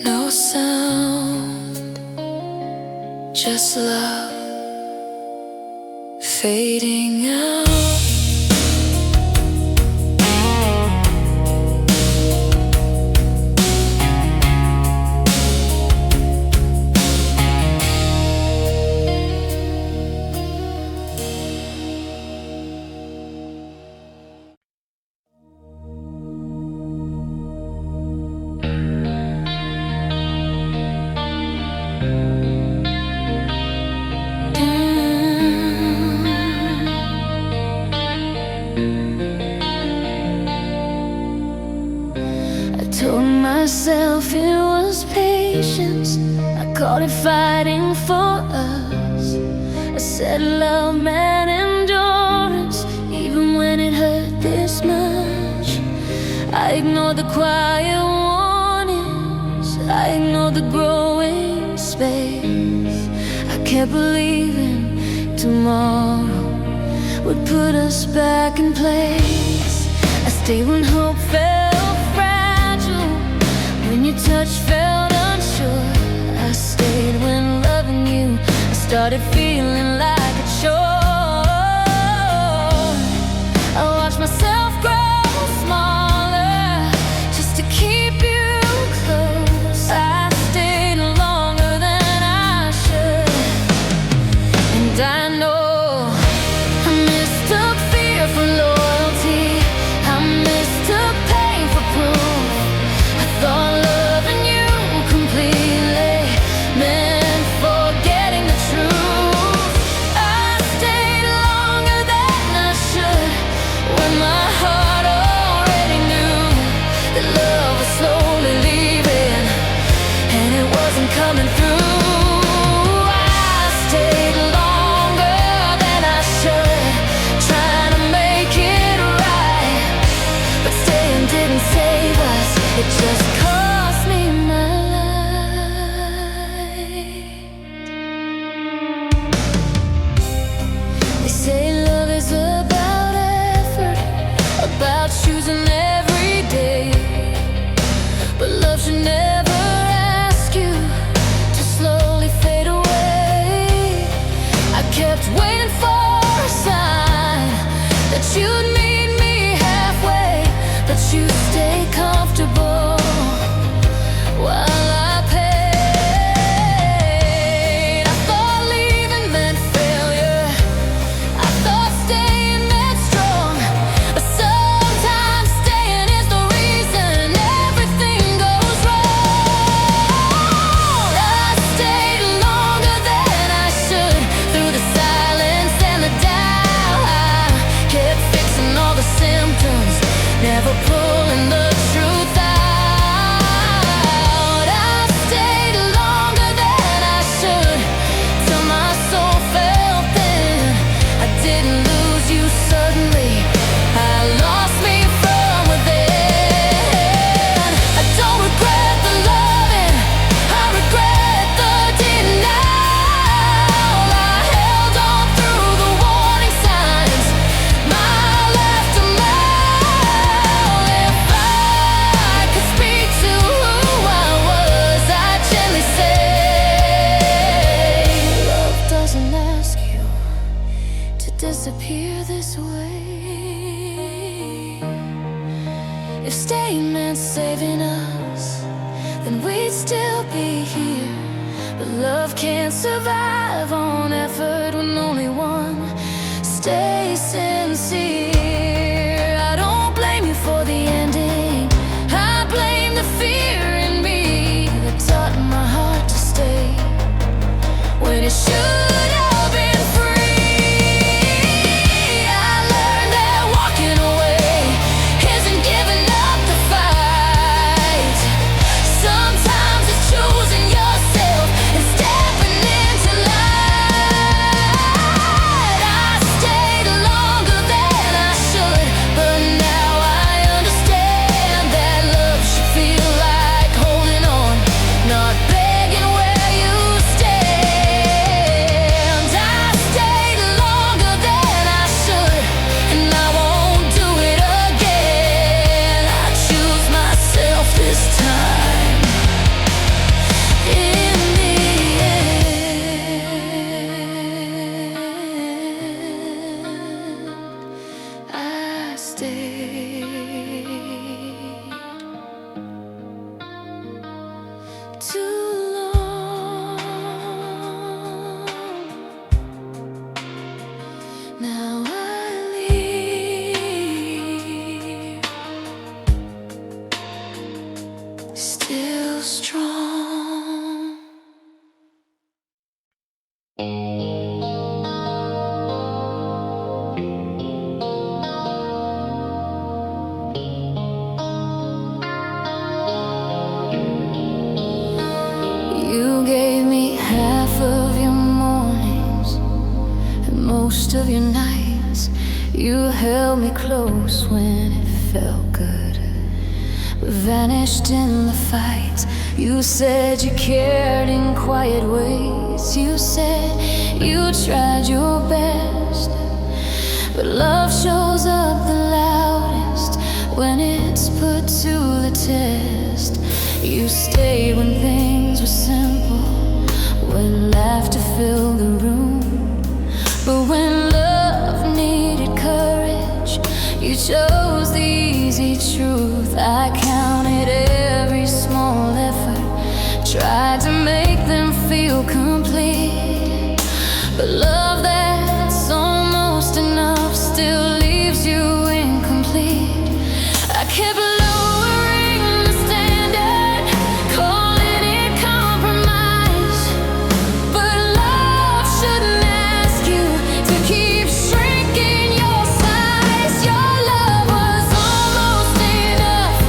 no sound, just love fading out. I told myself it was patience, I called it fighting for us. I said love meant endurance, even when it hurt this much. I ignored the quiet warnings, I ignored the growing space. I kept believing tomorrow would put us back in place. I stayed when hope felt fragile, when your touch felt unsure. I stayed when loving you I started feeling like a chore. I watched myself grow smaller just to keep you close. I stayed longer than I should, and I know I mistook fear for loyalty, I mistook pain for proof. I thought loving you completely meant forgetting the truth. I stayed longer than I should, when my heart already knew that love was slowly leaving, and it wasn't coming through. I stayed longer than I should, trying to make it right, but staying didn't save us, it just cost me my life. They say love is about effort, about choosing every day, but love should never ask you to slowly fade away. I kept waiting for a sign that you'd meet me halfway, but you stay comfortable while I paid. I thought leaving meant failure, I thought staying meant strong, but sometimes staying is the reason everything goes wrong. I stayed longer than I should, through the silence and the doubt. I kept fixing all the symptoms, never pulling the truth out. I stayed longer than I should, till my soul felt thin. I didn't lose you suddenly, If staying meant saving us, then we'd still be here. But love can't survive on effort when only one stays sincere. I don't blame you for the ending, I blame the fear in me that taught my heart to stay when it should have been free. I learned that walking away isn't giving up the fight. Sometimes it's choosing yourself and stepping into light. I stayed longer than I should, but now I understand that love should feel like holding on, not begging where you stand. I stayed longer than I should, and I won't do it again. I choose myself this time. In the end, I stayed too long. Now I leave, still strong. You gave me half of your mornings and most of your nights. You held me close when it felt good, but vanished in the fight. You said you cared in quiet ways. You said you tried your best, but love shows up the loudest when it's put to the test. You stayed when things were simple, when laughter filled the room. But when love needed courage, you chose the easy truth. I counted every small effort, tried to make them feel complete. But love that's almost enough still leaves you incomplete. I kept lowering the standard, calling it compromise. But love shouldn't ask you to keep shrinking your size. Your love was almost enough,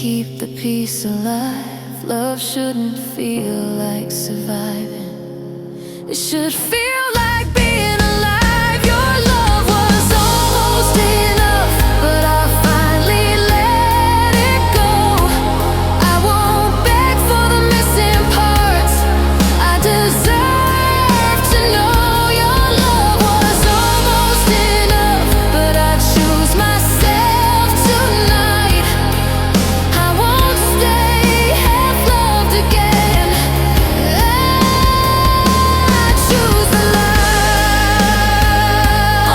keep the peace alive. Love shouldn't feel like surviving. It should feel like being alive. Your love was almost enough, but I finally let it go. I won't beg for the missing parts. I deserve to know your love was almost enough, but I choose myself tonight. I won't stay half-loved again. I choose the light.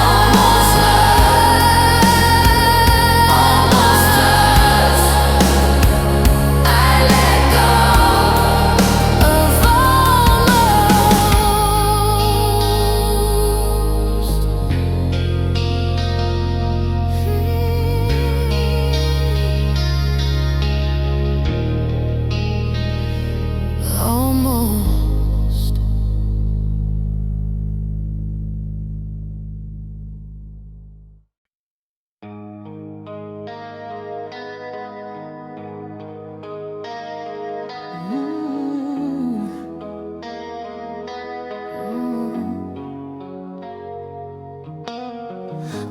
Almost love, almost us. I let go of almost.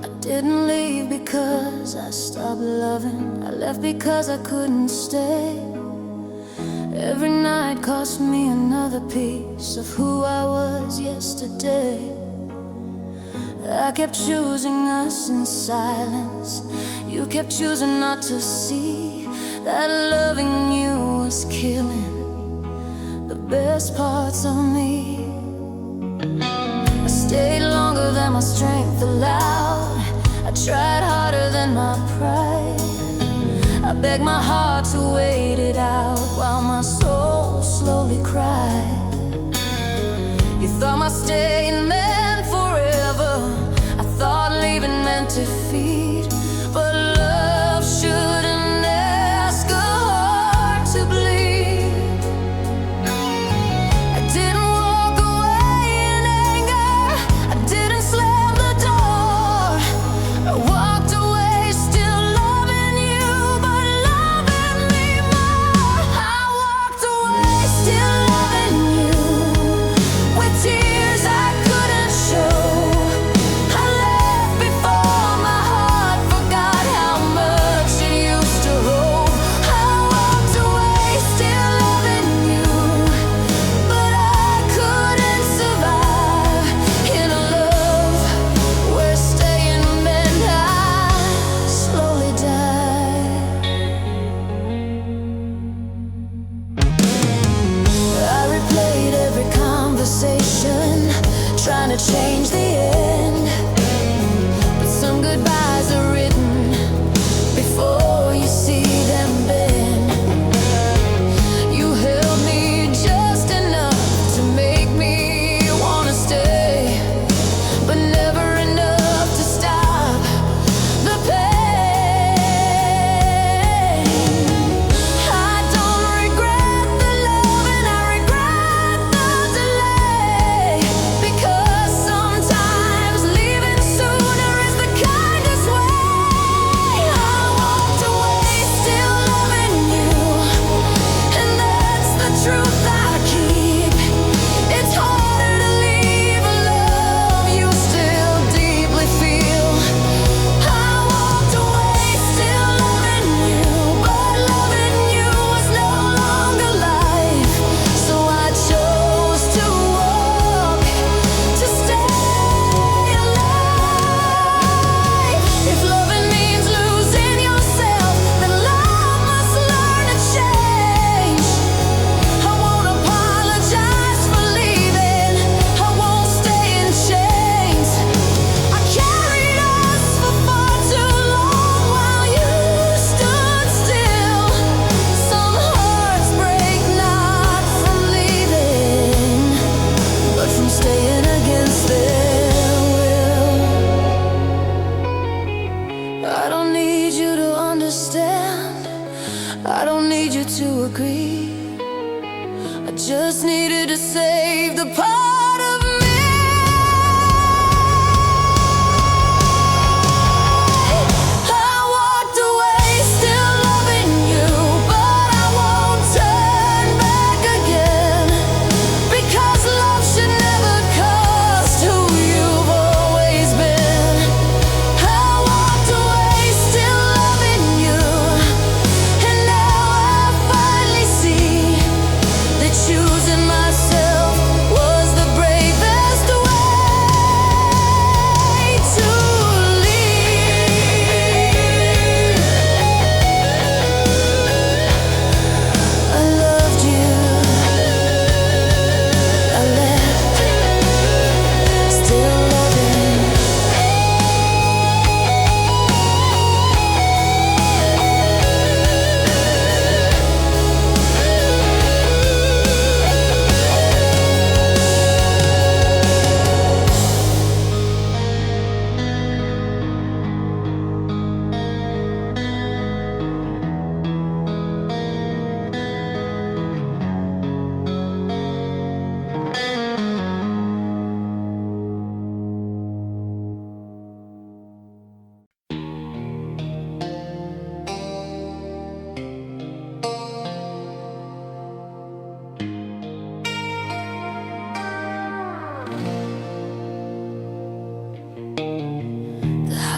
I didn't leave because I stopped loving. I left because I couldn't stay. Every night cost me another piece of who I was yesterday. I kept choosing us in silence. You kept choosing not to see that loving you was killing the best parts of me. I stayed longer than my strength allowed. I tried harder than my pride. I begged my heart to wait it out while my soul slowly cried. You thought my staying meant forever. I thought leaving meant defeat. But love shouldn't ask a heart to bleed. I didn't walk away in anger. I didn't slam the door. I walked away still loving you, but loving me more. I walked away still loving you, with tears I couldn't show. I left before my heart forgot how much it used to hold. I walked away still loving you, but I couldn't survive in a love where staying meant I slowly died. I replayed every conversation, trying to change the end. But some goodbyes are written before you see them bend. You held me just enough to make me wanna stay, but never enough to stop the pain. I don't regret the love and I regret the delay, because sometimes leaving sooner is the kindest way. I walked away still loving you, and that's the truth I keep. It's harder to leave a love you still deeply feel. I walked away still loving you, but loving you was no longer life. So I chose to walk, to stay alive. If loving means losing yourself, then love must learn to change. I won't apologize for leaving. I won't stay in chains. I carried us for far too long while you stood still. Some hearts break not from leaving, but from staying against their will. I don't need you to understand. I don't need you to agree. I just needed to save the part of me. I walked away still loving you,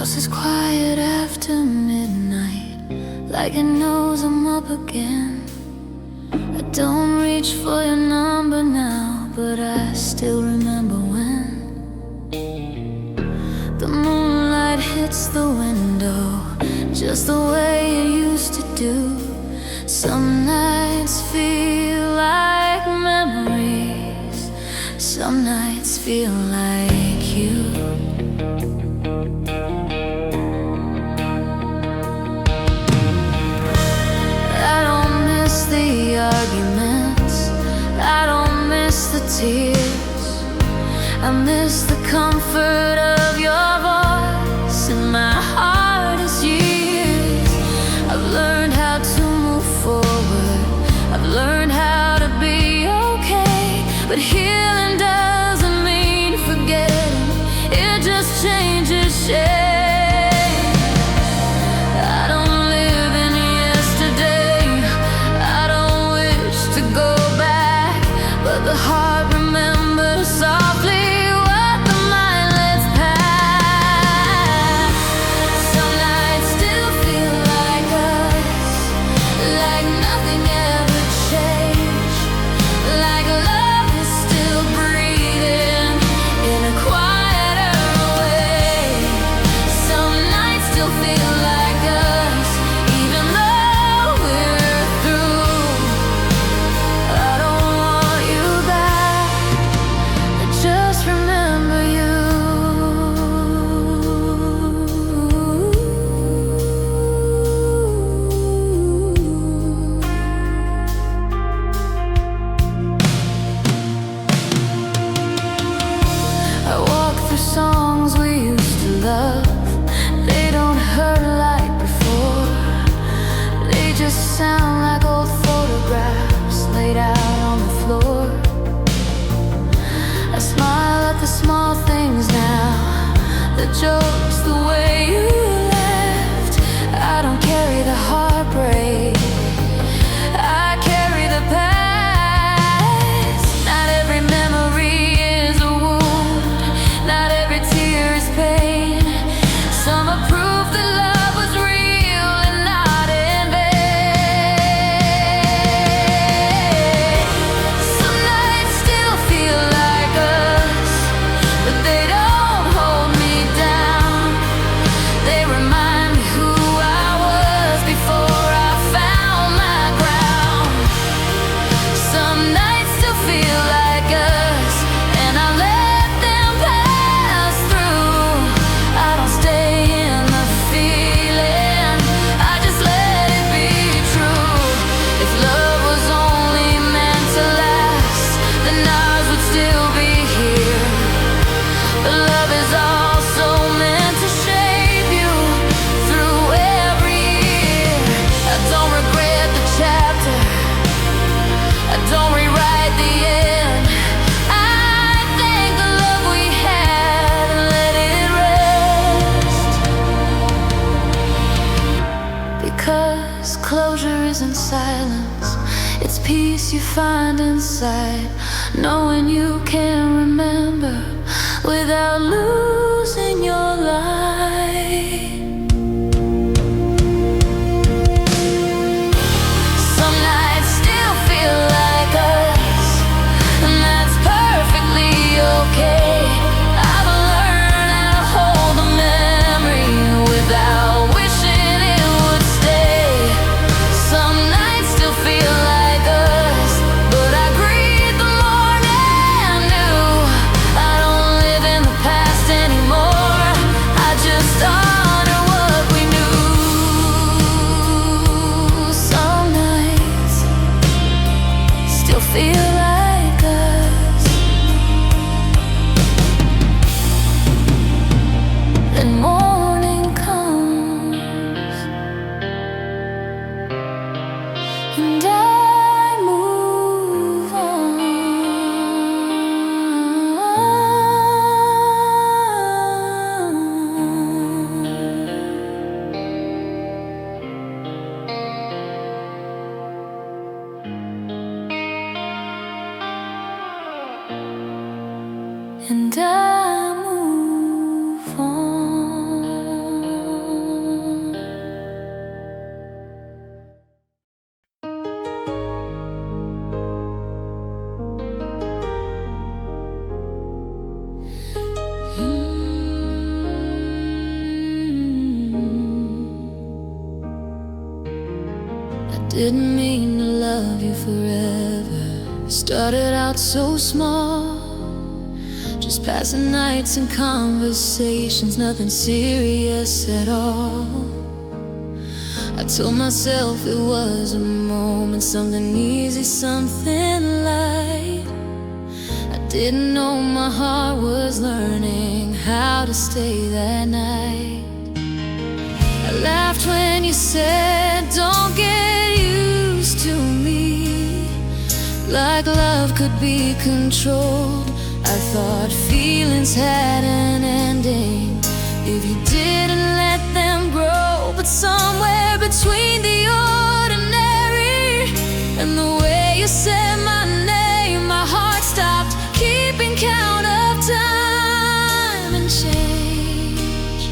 house is quiet after midnight, like it knows I'm up again. I don't reach for your number now, but I still remember when the moonlight hits the window, just the way it used to do. Some nights feel like memories, some nights feel like you. I don't miss the arguments, I don't miss the tears. I miss the comfort of your voice in my hardest years. I've learned how to move forward, I've learned how to be okay. But healing doesn't mean forgetting, it just changes shape. I don't live in yesterday, I don't wish to go back, but the heart remembers softly what the mind lets pass. Some nights still feel like us, like nothing ever changed, like love is still breathing in a quieter way. Some nights still feel like us, even though we're through. I don't want you back, I just remember you. I walk through songs we used to love, they don't hurt like before. They just sound like old photographs laid out on the floor. I smile at the small things now, the jokes, the way you left. I don't carry the heartbreak, I carry the past. Not every memory is a wound, not every tear is pain. Some are proof that love was real and not in vain. Some nights still feel like us, but they don't hold me down. They remind me who I was before I found my ground. Some nights still feel like us, and I let them pass through. I don't stay in the feeling, I just let it be true. If love was only meant to last, then ours would still be here. But love is also meant to shape you through every year. I don't regret the chapter, I don't rewrite the end. I thank the love we had and let it rest. Because closure isn't silence, it's peace you find inside, knowing you can remember without losing your light. Some nights still feel like us, and that's perfectly okay. I've learned how to hold the memory without wishing it would stay. Some nights still feel like us, but I greet the morning new. I don't live in the past anymore, I just honor Didn't mean to love you forever. Started out so small, just passing nights and conversations, nothing serious at all. I told myself it was a moment, something easy, something light. I didn't know my heart was learning how to stay that night. I laughed when you said, don't get used to me, like love could be controlled. I thought feelings had an ending if you didn't let them grow. But somewhere between the ordinary and the way you said my name, my heart stopped keeping count of time and change.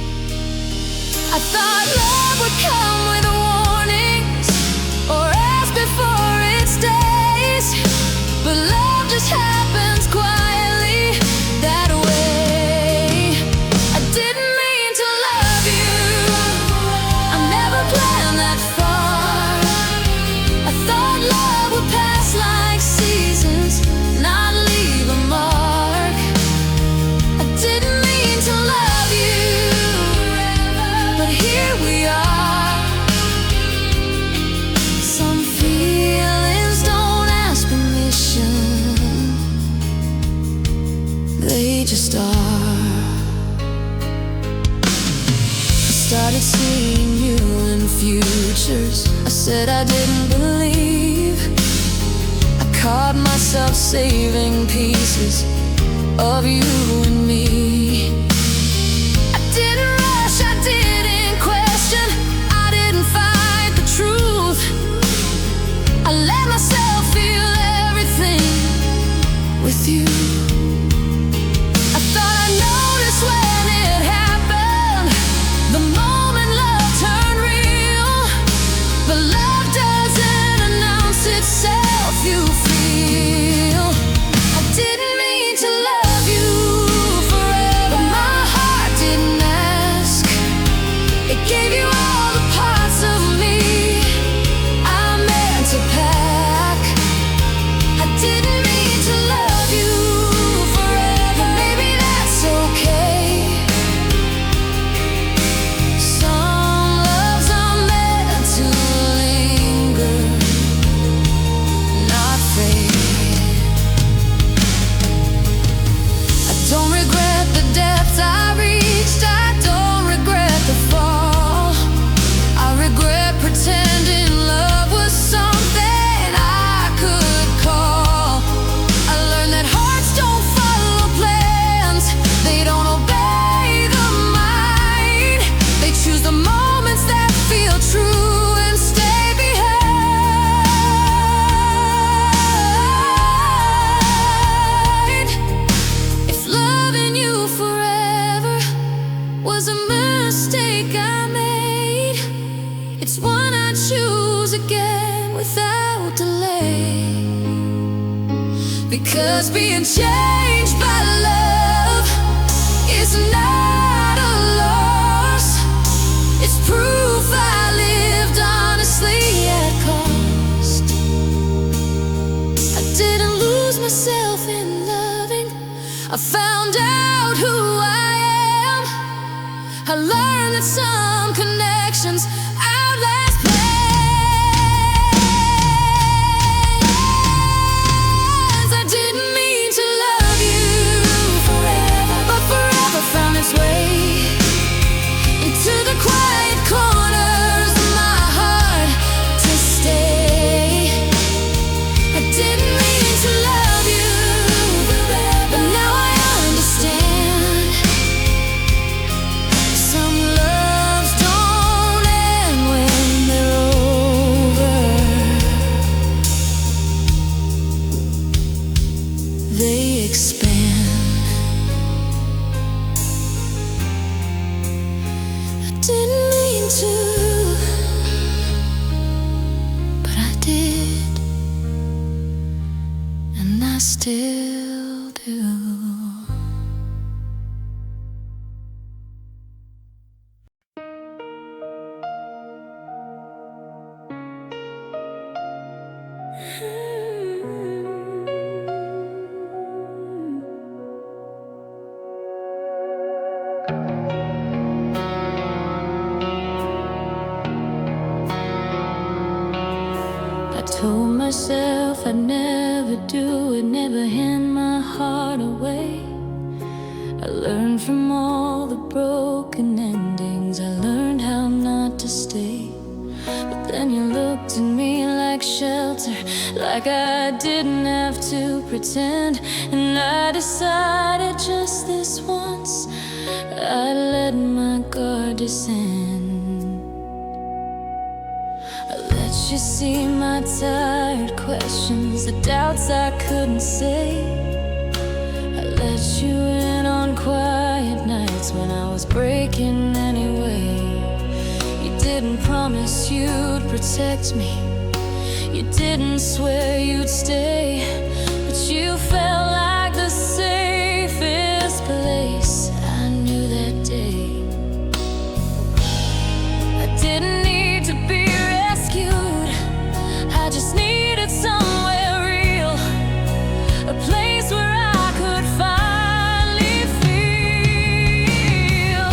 I thought love would come with warnings or ask before it stays, but love just happens quietly that way. I didn't mean to love you, I never planned that far. I thought love would pass like seasons, not leave a mark. I didn't mean to love you, but here we are. Some feelings don't ask permission, they just are. I started seeing you in futures I said I didn't believe. I caught myself saving pieces of you and me. I didn't rush, I didn't question, I didn't fight the truth. I let myself feel everything with you. I thought I noticed when it happened, the moment love turned real. But love doesn't announce itself, you feel. I didn't mean to love you forever, my heart didn't ask. It gave you all the parts of me I meant to pack. I didn't mean to love you forever, maybe that's okay. Some loves are meant to linger, not fade. I don't regret the depths I reached, I don't regret the fall. I regret pretending love was something I could call. I learned that hearts don't follow plans, they don't obey the mind. They choose the moments that feel true and stay behind. If loving you forever was a mistake I made, it's one I choose again without delay. Because being changed by love is not a loss, it's proof I lived honestly at cost. I didn't lose myself in loving, I found out who I am. I learned that some connections outlast plans. I didn't mean to love you forever, but forever found its way into the quiet corners of my heart to stay. I didn't mean to love you forever, but now I understand. Some loves don't end when they're over, they expand. I didn't mean to, but I did, and I still do. I told myself I'd never do it, never hand my heart away. I learned from all the broken endings, I learned how not to stay. But then you looked at me like shelter, like I didn't have to pretend. And I decided just this once I'd let my guard descend. I let you see my tired questions, the doubts I couldn't say. I let you in on quiet nights when I was breaking anyway. You didn't promise you'd protect me, you didn't swear you'd stay, but you felt like the safest place I knew that day. I didn't need to be rescued, I just needed somewhere real, a place where I could finally feel.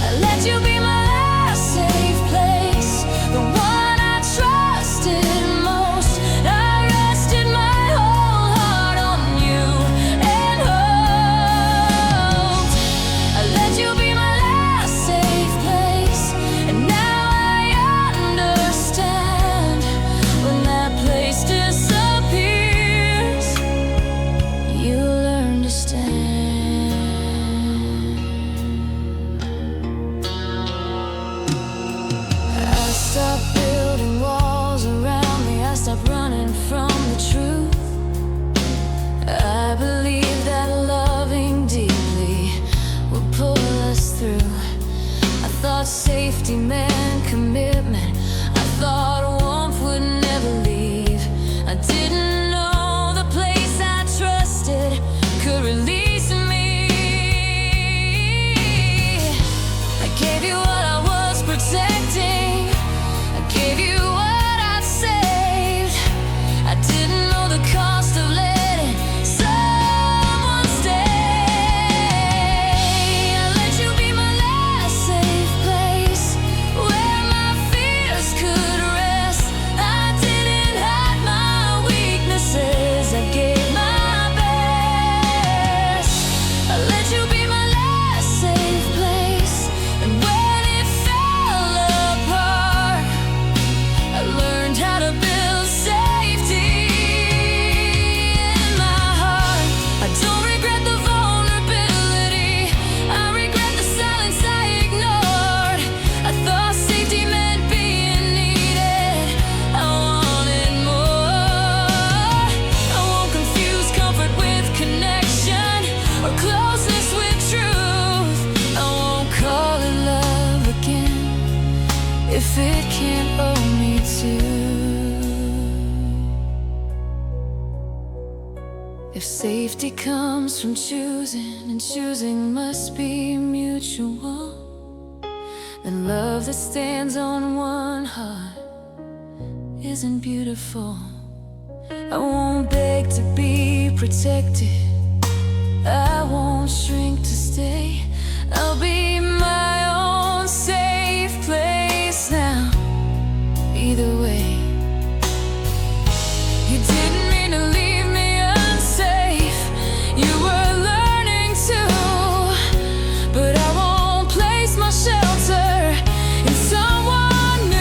I let you be my last safe place, the one I trusted most. I rested my whole heart on you and hoped. I let you be my last safe place, and now I understand. When that place disappears, you learn to stand. I stopped building walls around me, I stopped running from the truth. I believe that loving deeply would pull us through. I thought safety meant commitment, I thought warmth would never leave. I didn't know the place I trusted could release me. I gave you what I was protecting, I gave you what I'd saved. I didn't know the cost of letting someone stay. I let you be my last safe place, where my fears could rest. I didn't hide my weaknesses, I gave my best. I let you be my last safe place, and when it fell apart, I learned how to build safety in my heart. I don't regret the vulnerability, I regret the silence I ignored. I thought safety meant being needed, I wanted more. I won't confuse comfort with connection, or closeness with truth. I won't call it love again if it can't owe me to. If safety comes from choosing, and choosing must be mutual, then love that stands on one heart isn't beautiful. I won't beg to be protected, I won't shrink to stay. I'll be my own safe place now, either way. You didn't mean to leave me unsafe, you were learning to. But I won't place my shelter in someone new.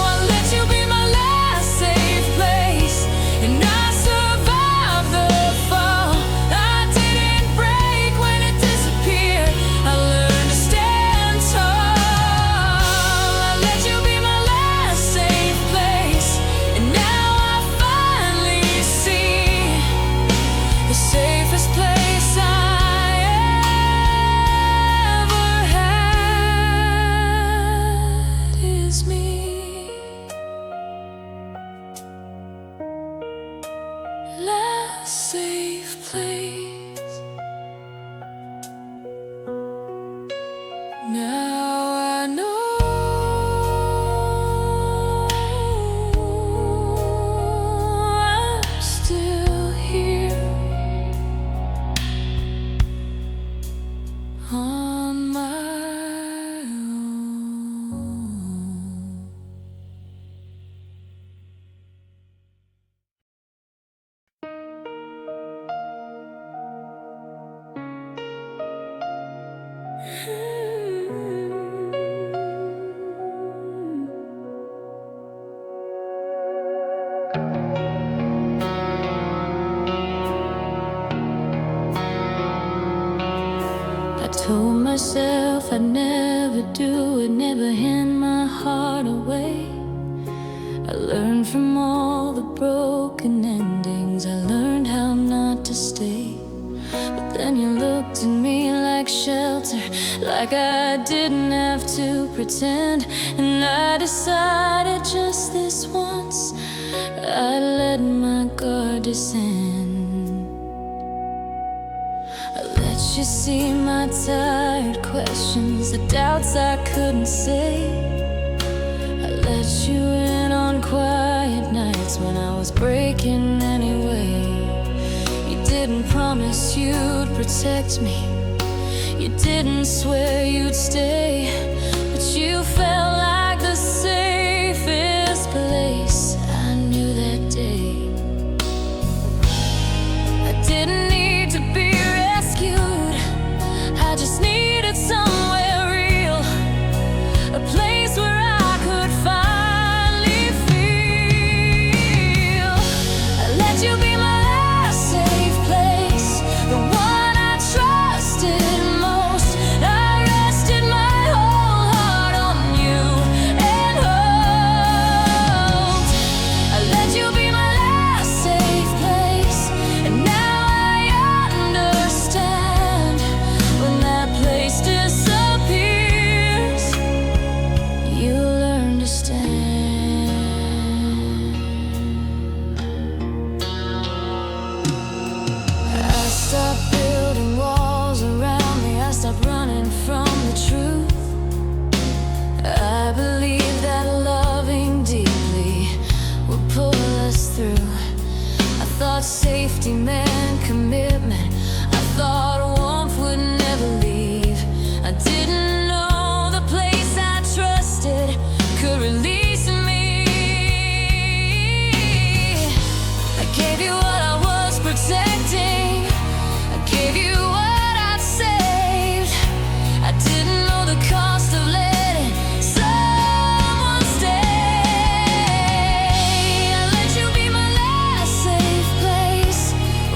I let you be my last safe place, and I survived the fall. I didn't break when it disappeared, I learned to stand tall. I let you be my last safe place, and now I finally see the safest place I ever had is me. Last safe place. Now I know myself I'd never do it, never hand my heart away. I learned from all the broken endings, I learned how not to stay. But then you looked at me like shelter, like I didn't have to pretend. And I decided just this once I'd let my guard descend. I let you see my tired questions, the doubts I couldn't say. I let you in on quiet nights when I was breaking anyway. You didn't promise you'd protect me, you didn't swear you'd stay, but you felt like the safest place I knew that day. I didn't need to be rescued, I just needed somewhere real, a place where I could finally feel. I let you be my last safe place, the one I trusted most. I rested my whole heart on you and hoped. I let you be my last safe place, and now I understand. When that place disappears, you learn to stand. I stopped building walls around me, I stopped running from the truth. I believe that loving deeply would pull us through. I thought safety meant commitment, I thought warmth would never leave. I didn't know the place I trusted could release me. I gave you what I was protecting, I gave you what I'd saved. I didn't know the cost of letting someone stay. I let you be my last safe place,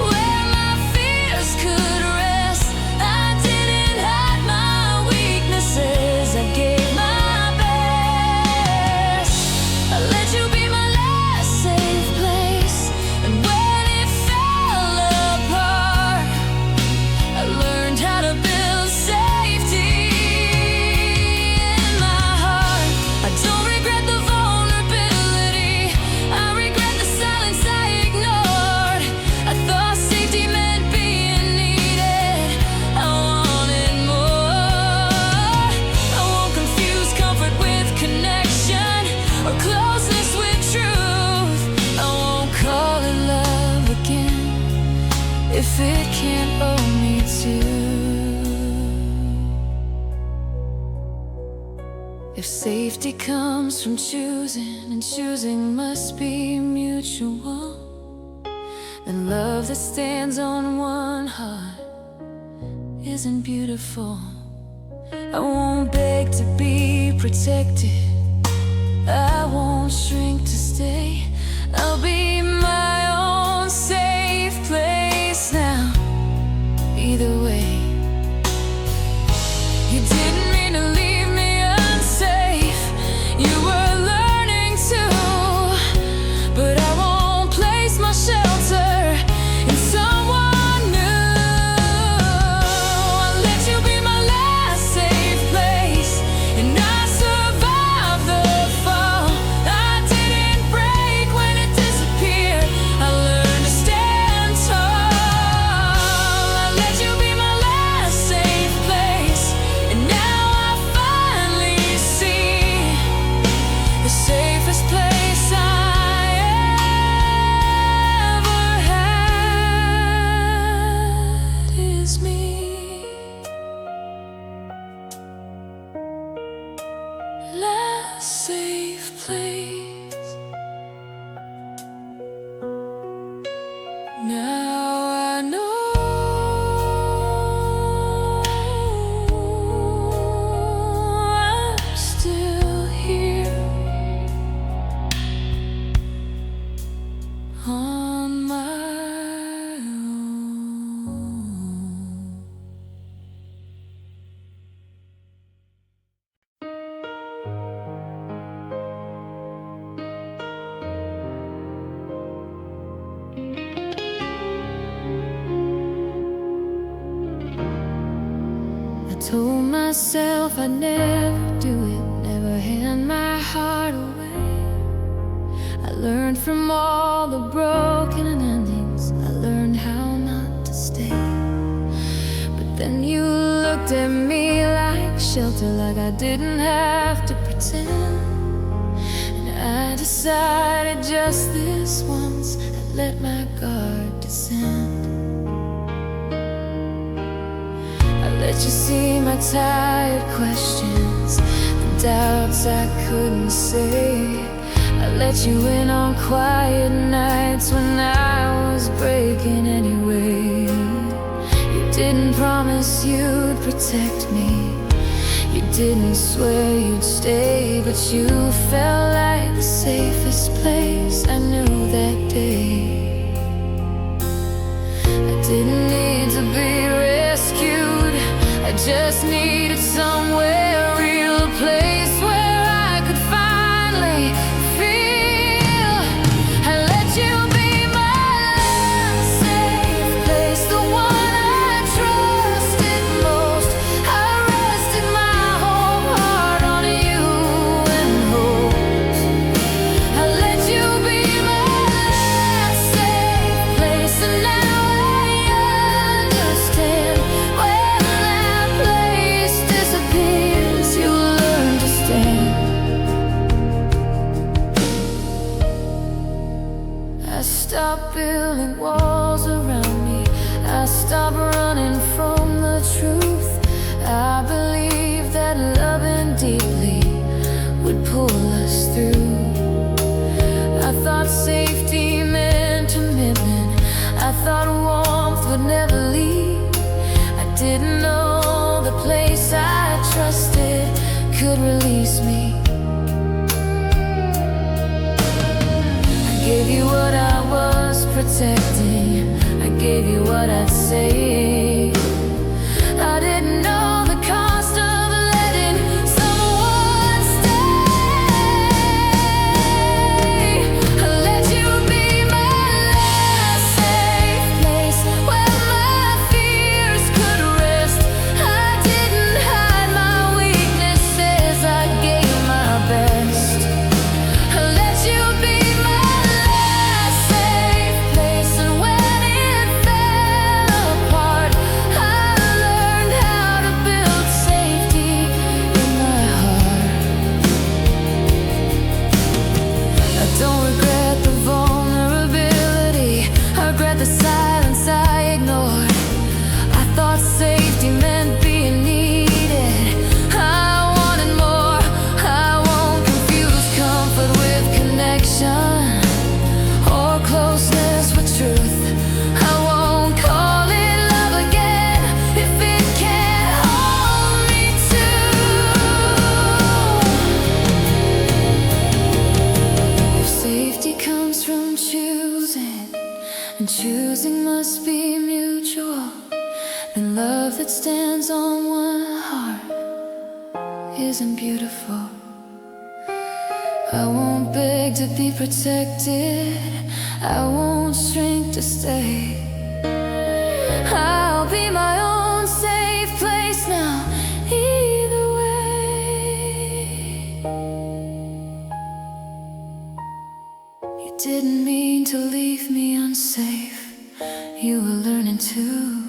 where my fears could rest. I didn't hide my weaknesses, I gave my best. I let you be my last safe place, and when it fell apart, I learned how to build safety in my heart. I don't regret the vulnerability, I regret the silence I ignored. I thought safety meant being needed, I wanted more. I won't confuse comfort with connection, or closeness with truth. I won't call it love again if it can't own me too. If safety comes from choosing, and choosing must be mutual, then love that stands on one heart isn't beautiful. I won't beg to be protected, I won't shrink to stay. I'll be my own safe place now, either way. You didn't mean to leave me unsafe, you were learning to. But I won't place my shelter in someone new. I let you be my last safe place, and I survived the fall. I didn't break when it disappeared, I learned to stand tall. I let you be my last safe place, and now I finally see the safest place I ever had is me. Last safe place. Now I know I'm still here on my own. myself I'd never do it, never hand my heart away. I learned from all the broken endings, I learned how not to stay. But then you looked at me like shelter, like I didn't have to pretend. And I decided just this once I'd let my guard descend. Let you see my tired questions, the doubts I couldn't say. I let you in on quiet nights when I was breaking anyway. You didn't promise you'd protect me, you didn't swear you'd stay, but you felt like the safest place I knew that day. I didn't need to be rescued, I just needed somewhere real, a place where I could finally feel. I let you be my safe place, the one I trusted most. I rested my whole heart on you and hope. I let you be my safe place, and now I understand. I stopped building walls around me, I stopped running from the truth. I believed that loving deeply would pull us through. I thought safety meant commitment, I thought warmth would never leave. I didn't know the place I trusted could release me. I gave you what I was protecting, I gave you what I'd say. I didn't know the cost of letting someone stay. I let you be my last safe place, where my fears could rest. I didn't hide my weaknesses, I gave my best. I let you be the silence I ignored. I thought safety meant being needed, I wanted more. I won't confuse comfort with connection, or closeness with truth. I won't call it love again if it can't hold me too. If safety comes from choosing, and choosing must be mutual, then love that stands on one heart isn't beautiful. I won't beg to be protected, I won't shrink to stay. I'll be my own safe place now, either way. You didn't mean to leave me unsafe, you were learning too.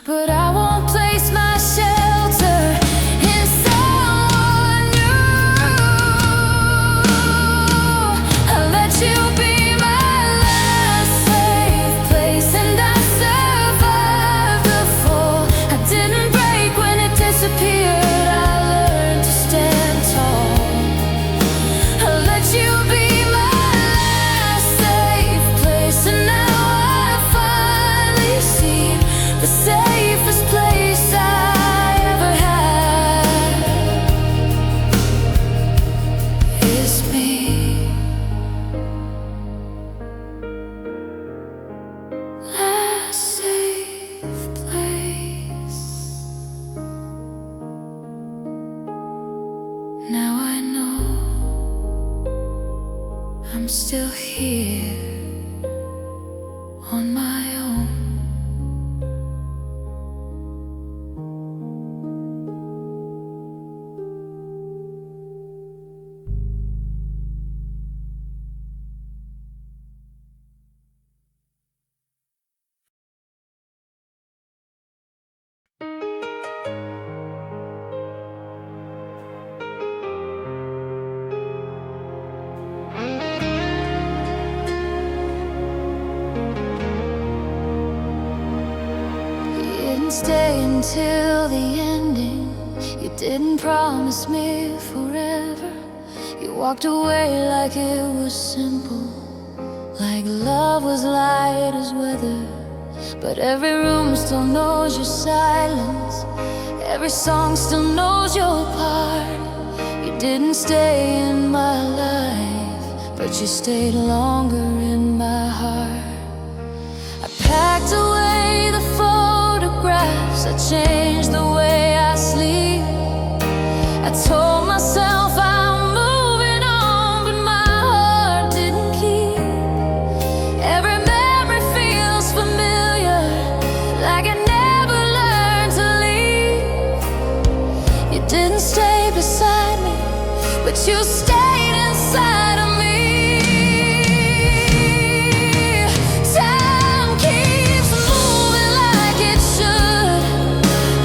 But I won't place my shelter in someone new. I let you be my last safe place, and I survived the fall. I didn't break when it disappeared, I learned to stand tall. I let you be the safest place I ever had is me. Last safe place. Now I know I'm still here on my own. stay until the ending. You didn't promise me forever. You walked away like it was simple, like love was light as weather. But every room still knows your silence, every song still knows your part. You didn't stay in my life, but you stayed longer in my heart. I packed away the photographs, I changed the way I sleep. I told myself I'm moving on, but my heart didn't keep. Every memory feels familiar, like I never learned to leave. You didn't stay beside me, but you stayed inside of me. Time keeps moving like it should.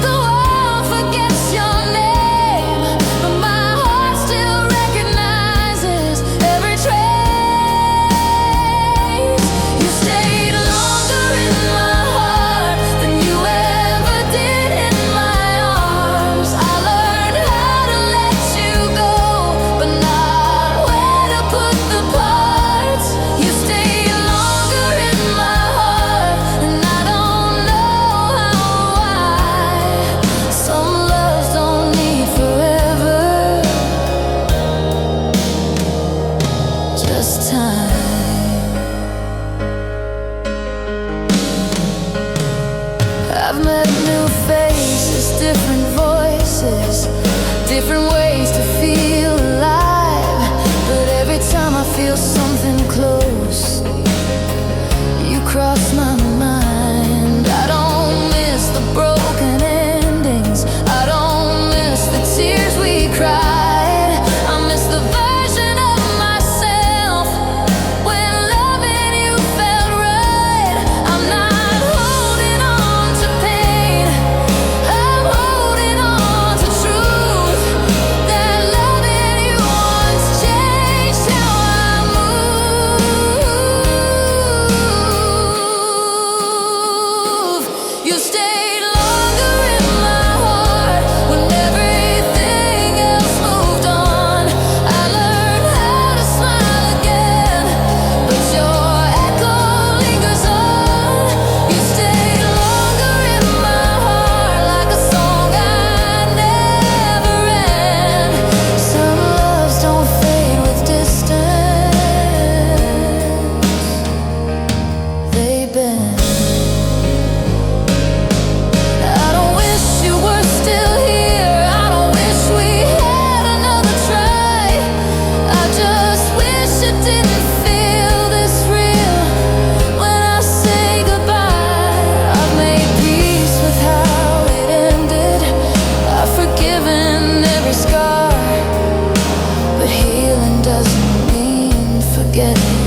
The world forgets your name, but my heart still recognizes every trace. You stayed longer in my heart than you ever did in my arms. I learned how to let you go, but not where to put the parts. You stayed longer in my heart, and I don't know how, why. Some loves don't need forever, just time. I've met new faces, different voices, different ways to feel alive. But every time I feel something close, you cross my mind. I don't miss the broken endings, I don't miss the tears we cried. I miss the version of myself when loving you felt right. I'm not holding on to pain, I'm holding on to truth. That loving you once changed how I move. You stayed longer in my heart when everything else moved on. I learned how to smile again, but your echo lingers on. You stayed longer in my heart like a song I never end. Some loves don't fade with distance, they bend. I don't wish you were still here, I don't wish we had another try. I just wish it didn't feel this real when I say goodbye. I've made peace with how it ended, I've forgiven every scar. But healing doesn't mean forgetting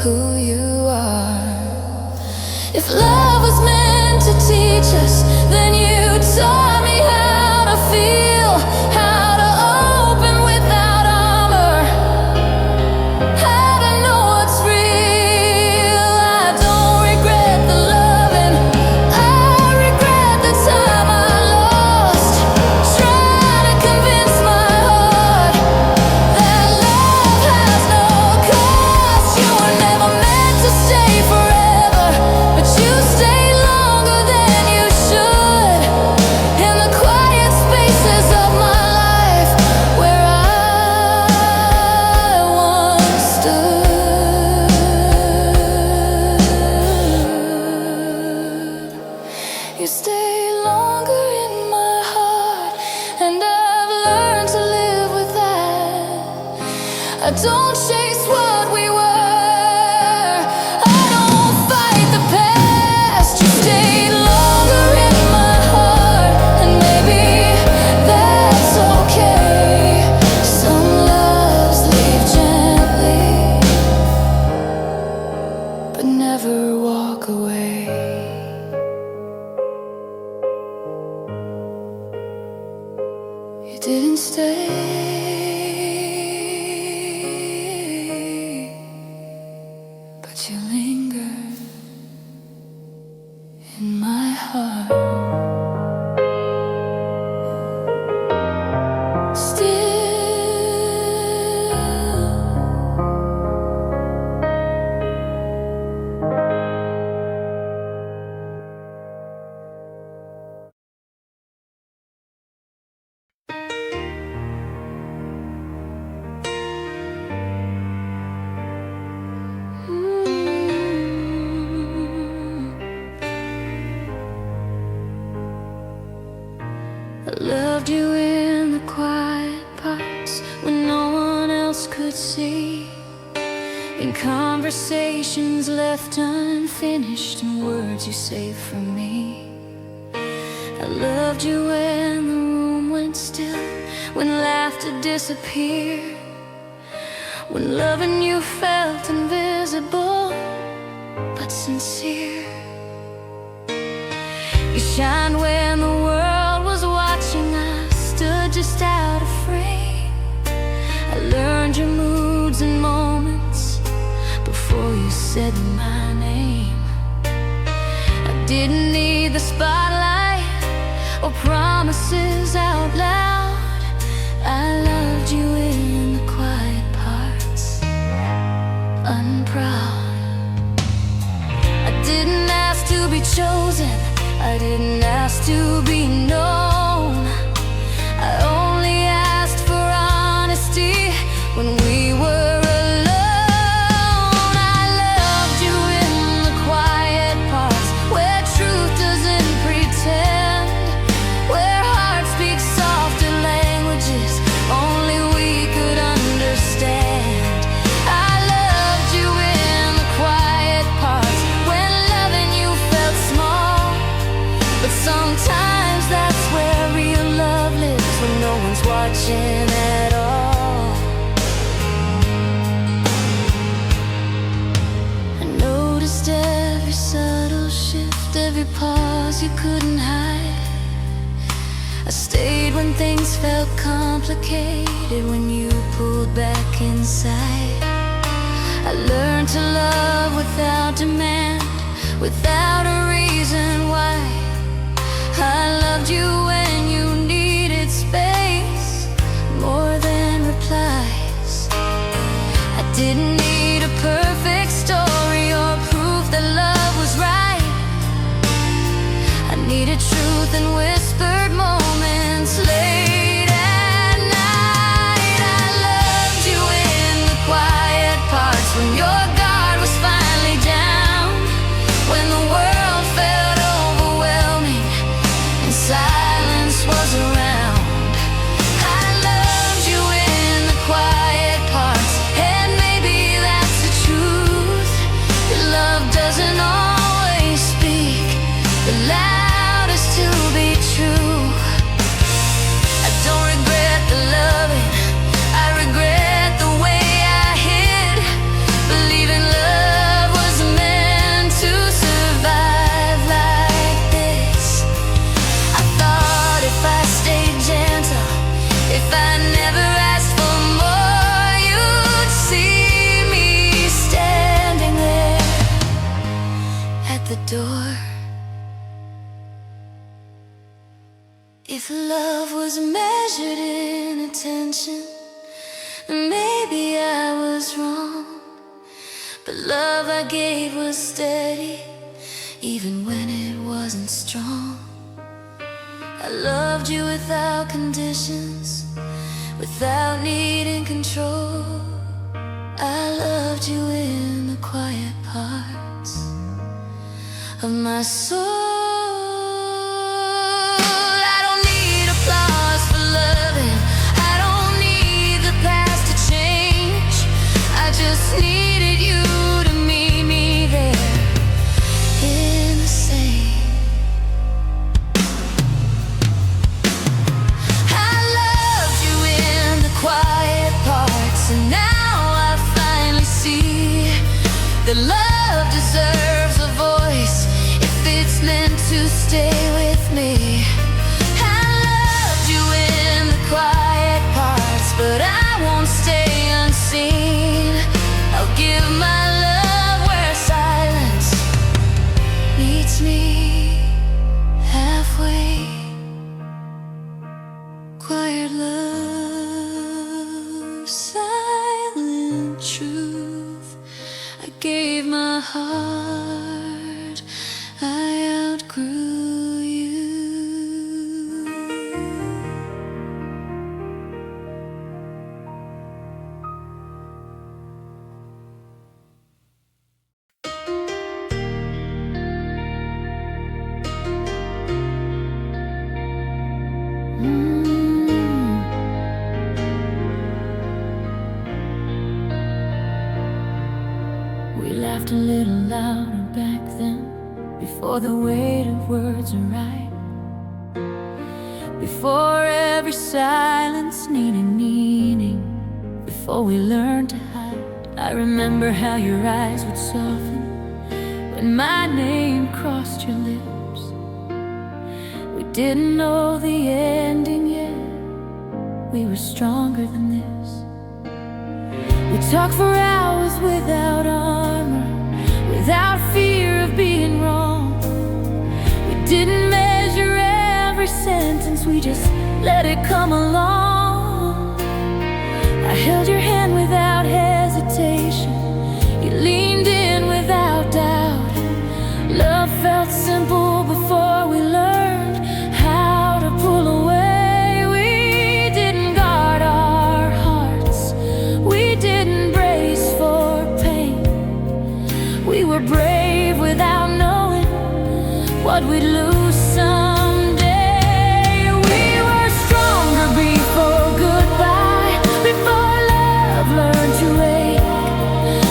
who you are. If love was meant to teach us, then you taught me how to feel, how to open without armor, how to know what's real. I don't regret the loving, I regret the time I lost, trying to convince my heart that love has no cost. You were never meant to stay forever, but you stayed longer than you should. In the quiet spaces of my life where I once stood. You stayed longer in my heart, and I've learned to live with that. I don't chase what we were, I don't fight the past. You stayed longer in my heart, and maybe that's okay. Some loves leave gently, but never walk away. You didn't stay. Conversations left unfinished and words you saved for me. I loved you when the room went still, when laughter disappeared, when loving you felt invisible but sincere. You shined when the world was watching. I stood just out of frame. I learned your moods and moments before you said my name. I didn't need the spotlight or promises out loud. I loved you in the quiet parts, unproud. I didn't ask to be chosen, I didn't ask to be known. I only asked for honesty when we were alone. I loved you in the quiet parts, where truth doesn't pretend, where hearts speak softer languages only we could understand. I loved you in the quiet parts, when loving you felt small. But sometimes that's where real love lives, when no one's watching at all. I noticed every subtle shift, every pause you couldn't hide. I stayed when things felt complicated, when you pulled back inside. I learned to love without demand, without a reason why. I loved you when you needed space, more than replies. I didn't need a perfect story or proof that love was right. I needed truth and whispered moments late at night. I loved you in the quiet parts, when your guard was finally down, when the world felt overwhelming and silence was around. I loved you in the quiet parts, and maybe that's the truth. Your love doesn't always speak the loudest to be true. I don't regret the loving, I regret the way I hid, believing love was meant to survive like this. I thought if I stayed gentle, if I never asked for more, you'd see me standing there at the door. If love was measured in attention, then maybe I was wrong. But love I gave was steady, even when it wasn't strong. I loved you without conditions, without needing control. I loved you in the quiet parts of my soul. I don't need applause for loving, I don't need the past to change. I just needed you to meet me there in the same. I loved you in the quiet parts, and now I finally see that love deserves a voice if it's meant to stay with me. I loved you in the quiet parts, but I won't stay unseen. I'll give my love where silence meets me halfway. Quiet love, silent truth. I gave my heart, I outgrew you. Mm. laughed a little louder back then, before the weight of words arrived, before every silence needed meaning, before we learned to hide. I remember how your eyes would soften when my name crossed your lips. We didn't know the ending yet, we were stronger than this. We talked for hours without armor, without fear of being wrong. We didn't measure every sentence, we just let it come along. I held your hand without hesitation, you leaned in without doubt. Love felt simple before we learned how to pull away. We didn't guard our hearts, we didn't brace for pain. We were brave without knowing what we'd lose someday. We were stronger before goodbye, before love learned to wait,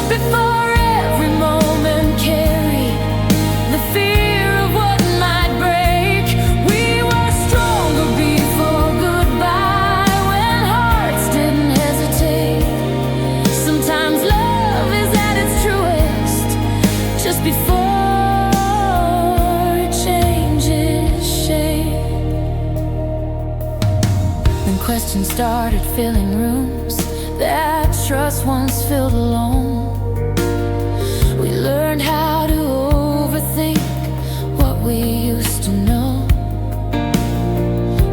before every moment carried the fear of what might break. We were stronger before goodbye, when hearts didn't hesitate. Sometimes love is at its truest just before it changes shape. When questions started filling rooms that trust once filled alone, we learned how to overthink what we used to know.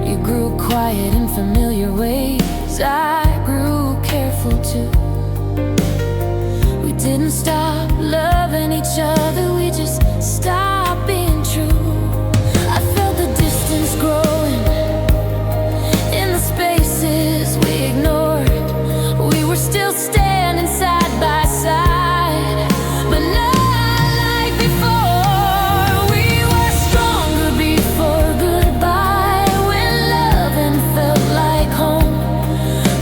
You grew quiet in familiar ways, I grew careful too. We didn't stop loving each other, we just stopped being true. I felt the distance growing in the spaces we ignored. We were still standing side by side, but not like before. We were stronger before goodbye, when loving felt like home,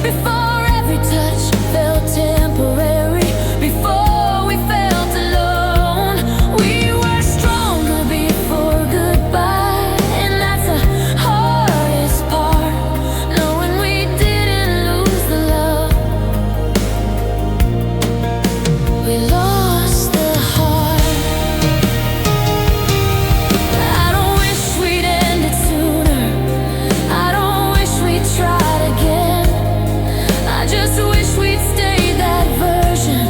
before every touch felt temporary, before we felt alone. We were stronger before goodbye, and that's the hardest part, knowing we didn't lose the love. We lost the heart. I don't wish we'd ended sooner, I don't wish we'd tried again. I just wish we'd stayed that version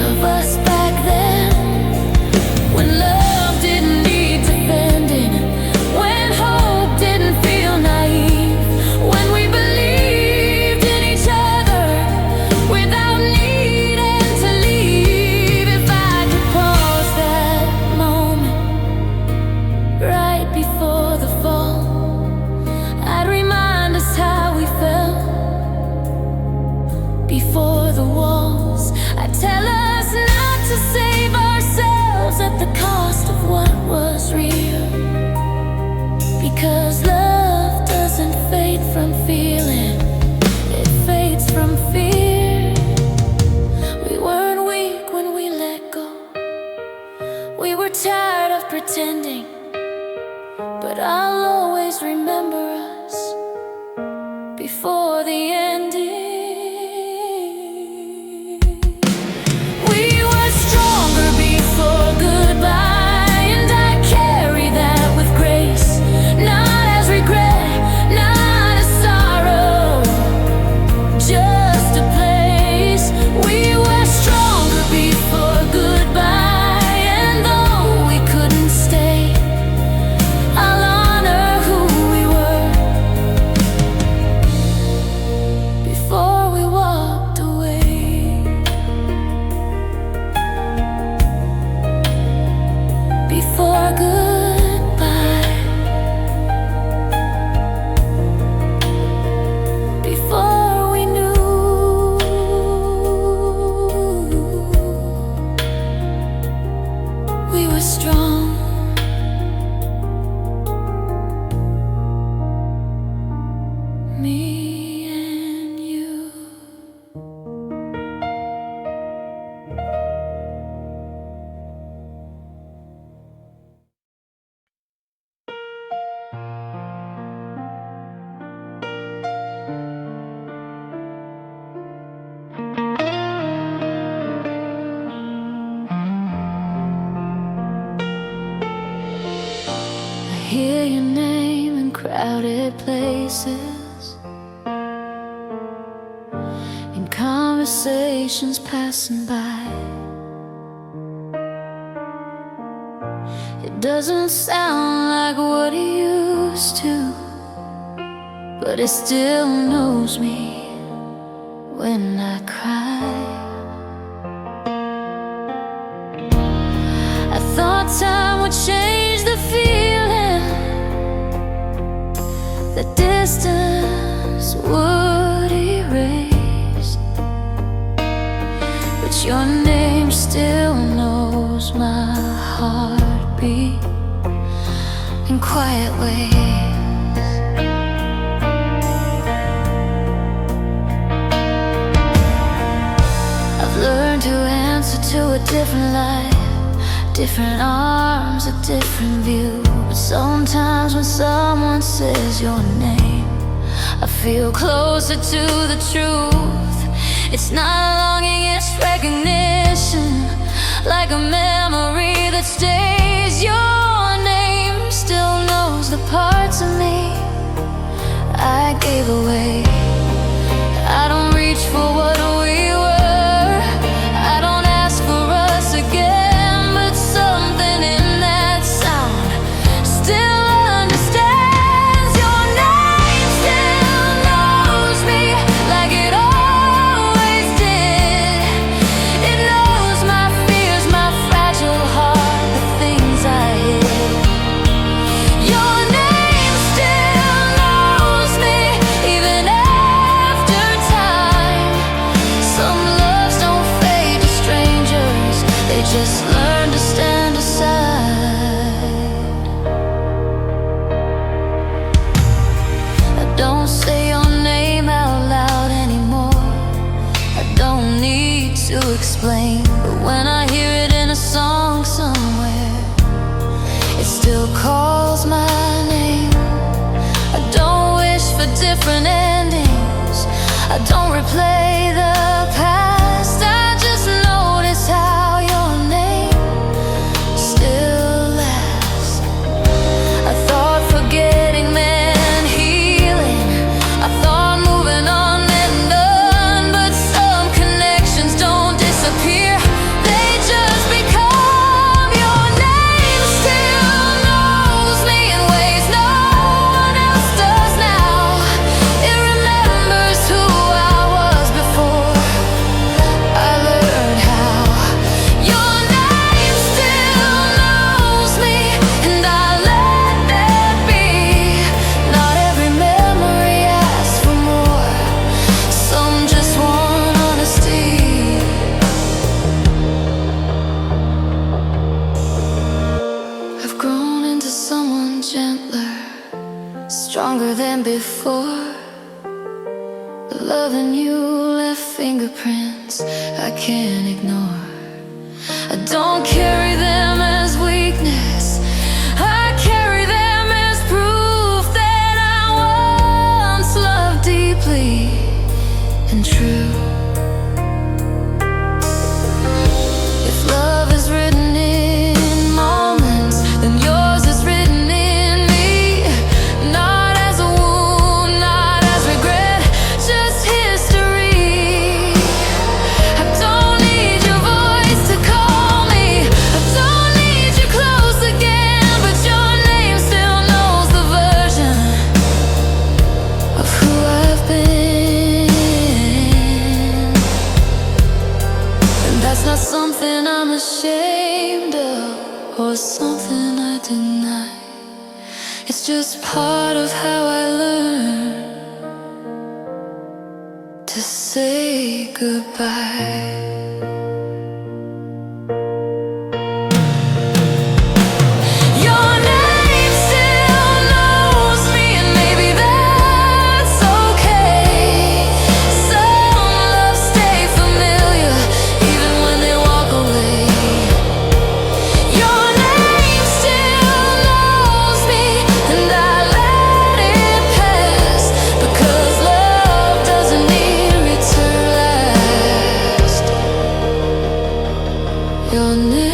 of us back then, when love didn't need defending, when hope didn't feel naive, when we believed in each other without needing to leave. If I could pause that moment right before the fall, I'd remind us how we felt before the walls. I'd tell us not to save ourselves at the cost of what was real, because love doesn't fade from feeling, it fades from fear. We weren't weak when we let go, we were tired of pretending, but I'll always remember us before the ending. We were stronger before goodbye, and I carry that with grace, not as regret, not as sorrow, hear your name in crowded places, in conversations passing by. It doesn't sound like what it used to, but it still knows me when I cry. I thought time would change the feeling, that distance would erase, but your name still knows my heartbeat in quiet ways. I've learned to answer to a different life, different arms, a different view. But sometimes when someone says your name, I feel closer to the truth. It's not longing, it's recognition, like a memory that stays. Your name still knows the parts of me I gave away. I don't reach for what we were, I don't ask for us again, but something in that sound still understands. Your name still knows me like it always did. It knows my fears, my fragile heart, the things I hid. Your name still knows me even after time. Some loves don't fade to strangers, they just learn to stand aside. I don't say your name out loud anymore, I don't need to explain, but when I hear it in a song somewhere, it still calls my name. I don't wish for different endings, I don't replay the past, I just notice how your name still lasts. I thought forgetting meant healing, I thought moving on meant none, but some connections don't disappear, they just become. Your name still knows me in ways no one else does now. It remembers who I was before I learned how. Your name still knows me, and I let that be. Not every memory asks for more, some just want honesty. I've grown into someone gentler, stronger than before. The love in you left fingerprints I can't ignore. I don't carry them as weakness, I carry them as proof that I once loved deeply and true. If love is written in moments, then yours is written in me. Not as a wound, not as regret, just history. I don't need your voice to call me, I don't need you close again, but your name still knows the version of who I've been. And that's not something I'm ashamed of, or something I deny. It's just part of how I learn to say goodbye. Your name still knows me, and maybe that's okay. Some loves stay familiar even when they walk away. Your name still knows me, and I let it pass, because love doesn't need to last. Your name